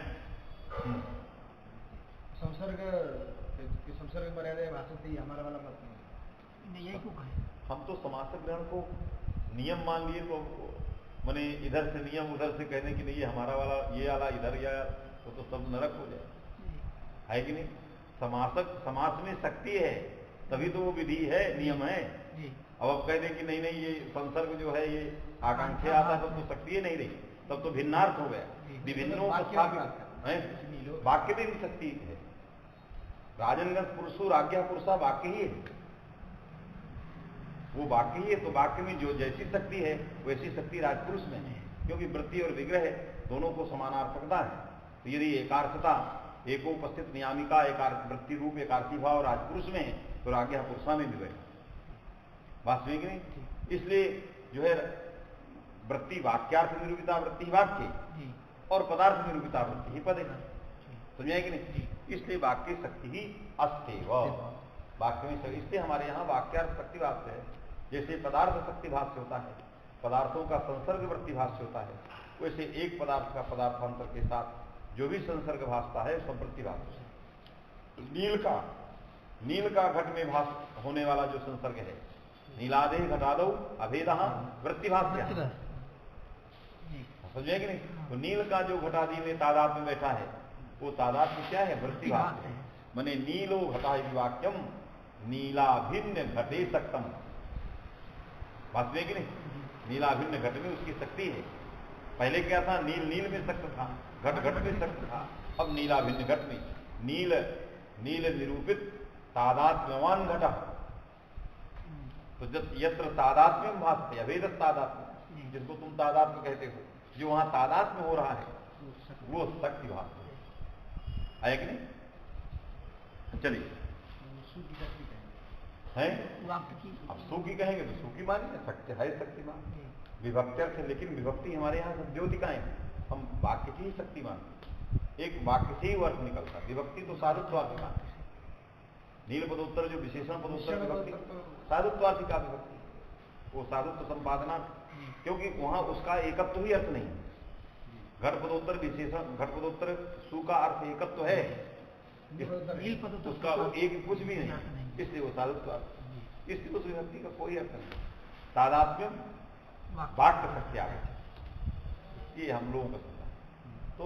संसर्ग मर्यादा भाषा ही हमारा वाला मत नहीं, यही क्यों कहें? हम तो समासक ग्रहण को नियम मान लिए, तो माने इधर से नियम उधर से कहने की नहीं, ये हमारा वाला ये वाला इधर या तो सब नरक हो जाए, है कि नहीं? समास में शक्ति है, तभी तो वो विधि है, नियम है। अब आप कह दें कि नहीं नहीं ये संसर्ग जो है ये आकांक्षा आता है, तब तो शक्ति ही नहीं रही, तब तो भिन्नार्थ हो गया, विभिन्नों को स्थापित है। वाक्य में भी शक्ति है, राजनगंज पुरुषो राज्ञा पुरुषा वाक्य ही है, वो वाक्य ही है। तो वाक्य में जो जैसी शक्ति है वैसी शक्ति राजपुरुष में है, क्योंकि वृत्ति और विग्रह दोनों को समानार्थकता है। तो यदि एकार्थता एकोपस्थित नियामिका एकार्थ वृत्ति रूप एकार्थी भाव राजपुरुष में है, तो राज्ञा पुरुषा में भी वही वास्तविक नहीं। इसलिए जो है वृत्ति वाक्यार्थ निरूपिता वृत्ति वाक्य और पदार्थ निरूपिता वृत्ति ही पद है, समझे कि नहीं? इसलिए वाक्य शक्ति ही अस्तेव, वाक्य में शक्ति। इसलिए हमारे यहाँ वाक्यार्थ शक्ति भाष्य है। जैसे पदार्थ शक्ति भाष्य होता है, पदार्थों का संसर्ग वृत्ति भाष्य होता है, वैसे एक पदार्थ का पदार्थांतर के साथ जो भी संसर्ग भासता है सब वृत्ति भाष्य है। नील का घट में भास होने वाला जो संसर्ग है, नीलादे घटादो अभेद वृत्ति भाष्य, समझे कि नहीं? तो नील का जो घटादि में तादाद में बैठा है, वो तादाद में क्या है? वृत्ति भाष्य है। मने नीलो घटा वाक्यम नीलाभिन्न घटे सक्तम, वास्तविक नहीं? नीलाभिन्न घट में उसकी शक्ति है। पहले क्या था? नील नील में शक्त था, घट घट में शक्त था। अब नीलाभिन्न घट में नील निरूपित तादात्म्यवान घटा, तो जब यत्र तादात्म्यम भासते अभेद तादात्म्य, जिसको तुम तादात्म्य कहते हो, जो वहां तादात्म्य हो रहा है वो शक्ति भास है कि नहीं? चलिए है, अब सु की कहेंगे तो सु की मानिए, शक्ति है शक्तिमान, विभक्ति अर्थ है। लेकिन विभक्ति हमारे यहाँ सब द्योतिकाएं हैं, हम वाक्य की ही शक्ति मानते। एक वाक्य से ही वो अर्थ निकलता, विभक्ति तो साधुत्वार्थी मानते। नील पदोत्तर जो विशेषण पदोत्तर विभक्ति साधुत्वार्थी का विभक्ति, वो साधुत्व संपादना, क्योंकि वहां उसका एकत्व ही अर्थ नहीं। घट पदोत्तर विशेषण, घट पदोत्तर सु का अर्थ एकत्व है, उसका एक कुछ भी नहीं, इसलिए वो साधुत्वार्थ, इसलिए उस विभक्ति का कोई अर्थ नहीं। तादात्म्य वाक्य सत्या, ये हम लोगों का सुना। तो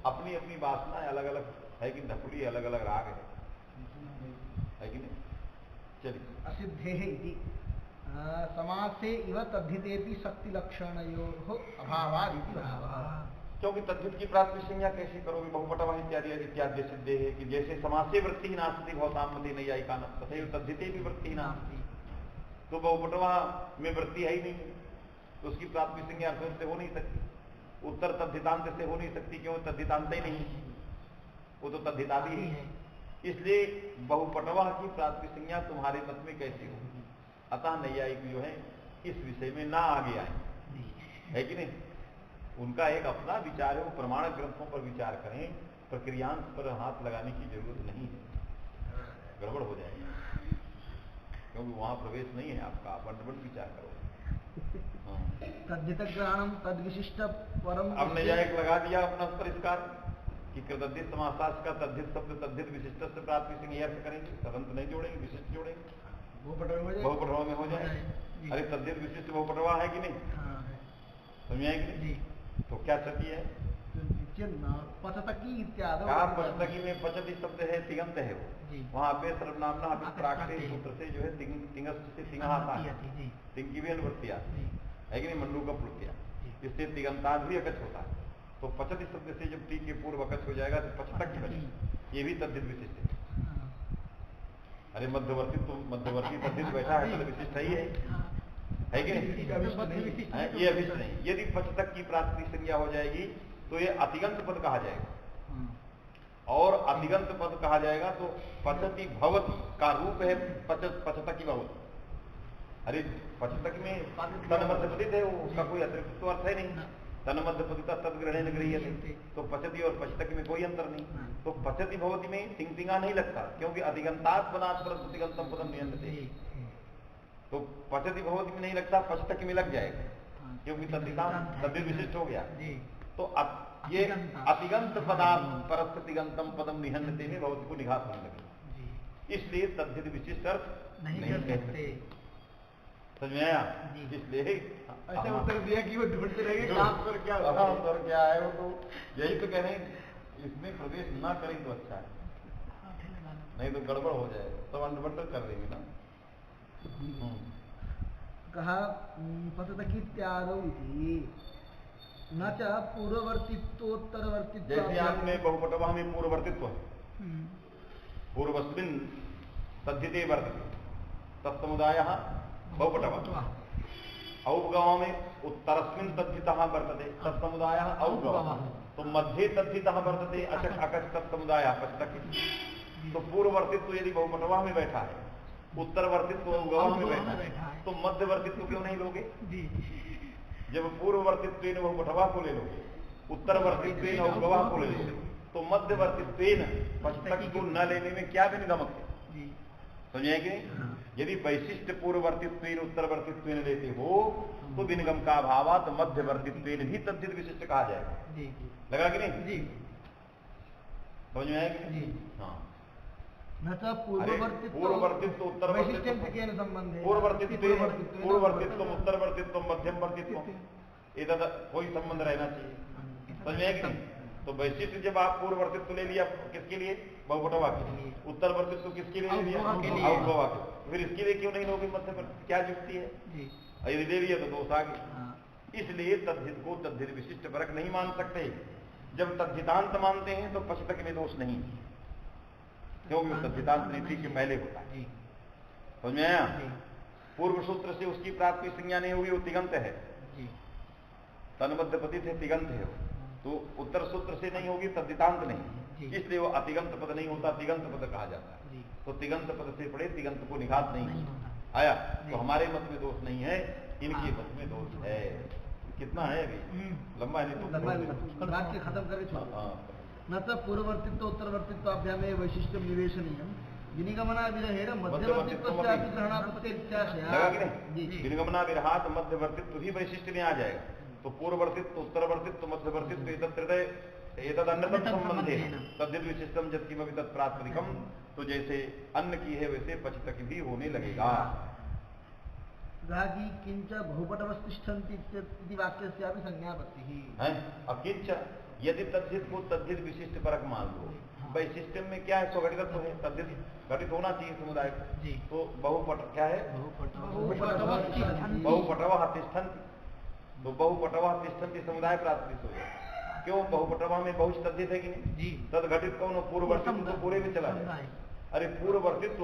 अपनी अपनी वासना अलग अलग है कि ढकुली अलग अलग राग है कि नहीं? चलिए असिद्धे इति समासे इव तद्धितेपि शक्ति लक्षणयोः अभावादिति भावः। क्योंकि तद्धित की प्राप्ति संज्ञा कैसे करोगे? बहुपटवा इत्यादि इत्यादि सिद्धे है कि जैसे समासे वृत्ति ही नास्ति भवतामति नैयायिका तथा तद्धिते भी वृत्ति ही नास्ति, तो बहुपटवा में वृत्ति है ही नहीं, तो उसकी प्राप्ति संज्ञा अर्थ से हो नहीं सकती, उत्तर तद्धितांत से हो नहीं सकती, क्यों? तद्धितांत ही नहीं, वो तो तद्धितादि ही है। इसलिए बहुपटवा की प्राप्ति संज्ञा तुम्हारे मत में कैसे होगी? अतः नैयायिक जो है इस विषय में ना आगे आए, है कि नहीं? उनका एक अपना विचार है, वो प्रमाण ग्रंथों पर विचार करें, प्रक्रियांश पर हाथ लगाने की जरूरत नहीं है, गड़बड़ हो जाएगी, क्योंकि वहां प्रवेश नहीं है आपका, आप बंट विचार करो। तद्धित ग्रहणम तद विशिष्ट परम। अब नैयायिक लगा दिया अपना परिष्कार कि कृतद्धित समासास का तद्धित शब्द तद्धित विशिष्ट से प्राप्ति से अर्थ करेंगे, तदंत नहीं जोड़ेंगे, विशिष्ट जोड़ेंगे, बहुपटवा में हो जाए। अरे तद्धित विशिष्ट बहुपटवा है कि नहीं? समझाए कि नहीं? तो क्या क्षति है? पचतकी इत्यादि, पचतकी में पचती शब्द है, तिगंत है वो, वहां पे सर्वनामना प्राकृत सूत्र से जो है तिंगस्त से तिंग आता है, तिंग की भी अनुवृत्ति आती है कि नहीं? मंडू का प्लुत्या, इससे तिगंताद भी अकच होता है। तो पचती शब्द से जब टी के पूर्व अकच हो जाएगा तो पचतक की बनेगी, ये भी तद्धित विशिष्ट है। अरे मध्यवर्ती तो मध्यवर्ती तद्धित बैठा है तो विशिष्ट ही है कि नहीं? ये अभिष्ट नहीं। यदि पचतक की प्राप्ति संज्ञा हो जाएगी तो ये अतिगंत पद कहा जाएगा, और अतिगंत पद कहा जाएगा तो पचति भवति का रूप है पचतकी भवति। अरे पचतक में तन मध्यपतित है, वो उसका कोई अतिरिक्त तो अर्थ है नहीं, तन मध्यपतिता तदग्रहण गृह्यते, तो पचति और पचतक में कोई अंतर नहीं। तो पचति भवति में तिंगा नहीं लगता, क्योंकि अधिगंतात् पदात् परन्तु तिगंतम पदम नियंत्रते, तो पचति भवति में नहीं लगता, पचतक में लग जाएगा, क्योंकि तद्धित विशिष्ट हो गया। तो ये अतिगंत पदार्थ परस्थ तिगंतम पदम निहन्नते में भवती को निघात होने लगे, इसलिए तद्धित विशिष्ट अर्थ नहीं कर सकते। समझ में आया? इसलिए ऐसा उत्तर दिया कि वो ढूंढते रहेंगे उत्तर क्या उत्तर क्या है, वो तो यही तो कह रहे हैं, इसमें प्रवेश ना करें तो अच्छा है, नहीं तो गड़बड़ हो जाए, सब अंडबट्टर कर देंगे ना। कहा पततकित्यादौ इति न च पूर्ववर्तित्वोत्तरवर्तित्व। जैसे आपने बहुपटवा में पूर्ववर्तित्व है, पूर्वस्मिन् तद्धिते वर्तते तत्समुदायः बहुपटवा, औपगवा में उत्तरस्मिन् तद्धितः वर्तते तत्समुदायः औपगवा, तो मध्ये तद्धितः वर्तते अचक अकच तत्समुदायः पचतक। तो पूर्ववर्तित्व यदि बहुपटवा में बैठा है, उत्तरवर्तित्व औपगवा में बैठा है, तो मध्यवर्तित्व क्यों नहीं लोगे? जब पूर्ववर्तित्व बहुपटवा को ले लोगे, उत्तरवर्तित्व औपगवा को ले लोगे, तो मध्यवर्तित्व पचतक को न लेने में क्या विनिगमक है? समझे कि यदि वैशिष्ट पूर्ववर्तित्व उत्तरवर्तित्व लेते हो तो विनिगम का अभाव, तो मध्यवर्तित्व भी तद्धित विशिष्ट कहा जाएगा। लगा कि नहीं? समझ में आएगी? हाँ। पूर्ववर्तित्व उत्तरवर्तित्व पूर्ववर्तित्व उत्तरवर्तित्व मध्यम वर्तित्व, ये कोई संबंध रहना चाहिए। समझ में आएगी? तो वैशिष्ट जब आप पूर्ववर्तित्व ले लिया किसके लिए? बहुपटवा के लिए। उत्तरवर्तित्व किसके लिए ले लिया? औपगवा के। फिर इसके लिए क्यों नहीं लोगे मध्यवर्तित्व? क्या युक्ति है? यदि ले लिया तो दोष आ गया। इसलिए तद्धित को तद्धित विशिष्ट परक नहीं मान सकते। जब तद्धितांत मानते हैं तो पचतक में दोष नहीं, क्योंकि तद्धितांत नीति के पहले होता है। समझ में आया? पूर्व सूत्र से उसकी प्राप्ति संज्ञा नहीं होगी, वो तिगंत है, तन्मध्य पतित है, तिगंत है। तो उत्तर सूत्र से नहीं होगी, तद्धितांत नहीं, इसलिए वो अतिगंत पद नहीं होता, तिगंत पद कहा जाता है। तो तिगंत पद से पड़े तिगंत को निघात नहीं आया। तो हमारे मत में दोष नहीं है, इनके मत में दोष है। कितना है अभी? लंबा है, नहीं तो वाक्य खत्म करे। न तो पूर्ववर्तित्व उत्तरवर्तित्व अभ्याम वैशिष्ट्य निवेशनीय विनिगमना विरहेण मध्यवर्तित्व विनिगमना विरहात मध्यवर्तित्व ही वैशिष्ट्य में आ जाएगा। तो पूर्ववर्तित्व उत्तरवर्तित्व मध्यवर्तित्व एतद अन्यतम संबंधे तद्धित विशिष्टम जत्किमपि तत्प्रातिपदिकम। तो जैसे अन्न की है वैसे पचतक भी होने लगेगा। किंच बहुपटवस्तिष्ठन्ति इति वाक्यस्यापि संज्ञापत्तिः है। अब किंच यदि तद्धित को तद्धित विशिष्ट परक मान लो, वैशिष्ट्य में क्या है? स्वघटितत्व है, तद्धित घटित होना चाहिए समुदाय को। तो बहुपट क्या है? बहुपटवः तिष्ठन्ति। तो बहुपटवः तिष्ठन्ति समुदाय प्रातिनिधिक हो जाए। क्यों? बहुपटवा में बहुच तद्धित है कि नहीं? तद घटित कौन? पूर्ववर्तित्व तो पूरे में चला जाए। अरे पूर्ववर्तित्व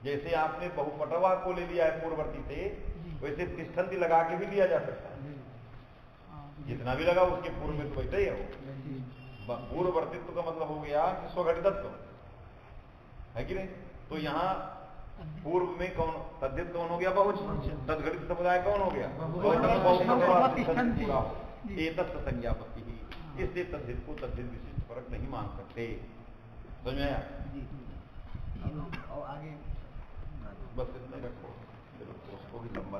जैसे आपने बहुपटवा को ले लिया है पूर्ववर्ती से, वैसे तिष्ठन्ति लगा के भी लिया जा सकता है। जितना भी लगा उसके पूर्व में तो बैठे ही हो। पूर्ववर्तित्व का मतलब हो गया कि स्वघटितत्व है कि नहीं? तो यहाँ पूर्व में कौन तद्धित कौन हो गया? बहुच। तद्घटित समुदाय कौन हो गया? एतत् संज्ञापत्ति ही। इसलिए तद्धित को तद्धित विशिष्ट फर्क नहीं मान सकते। समझ में आया? आगे बस इतना रखो, उसको भी लंबा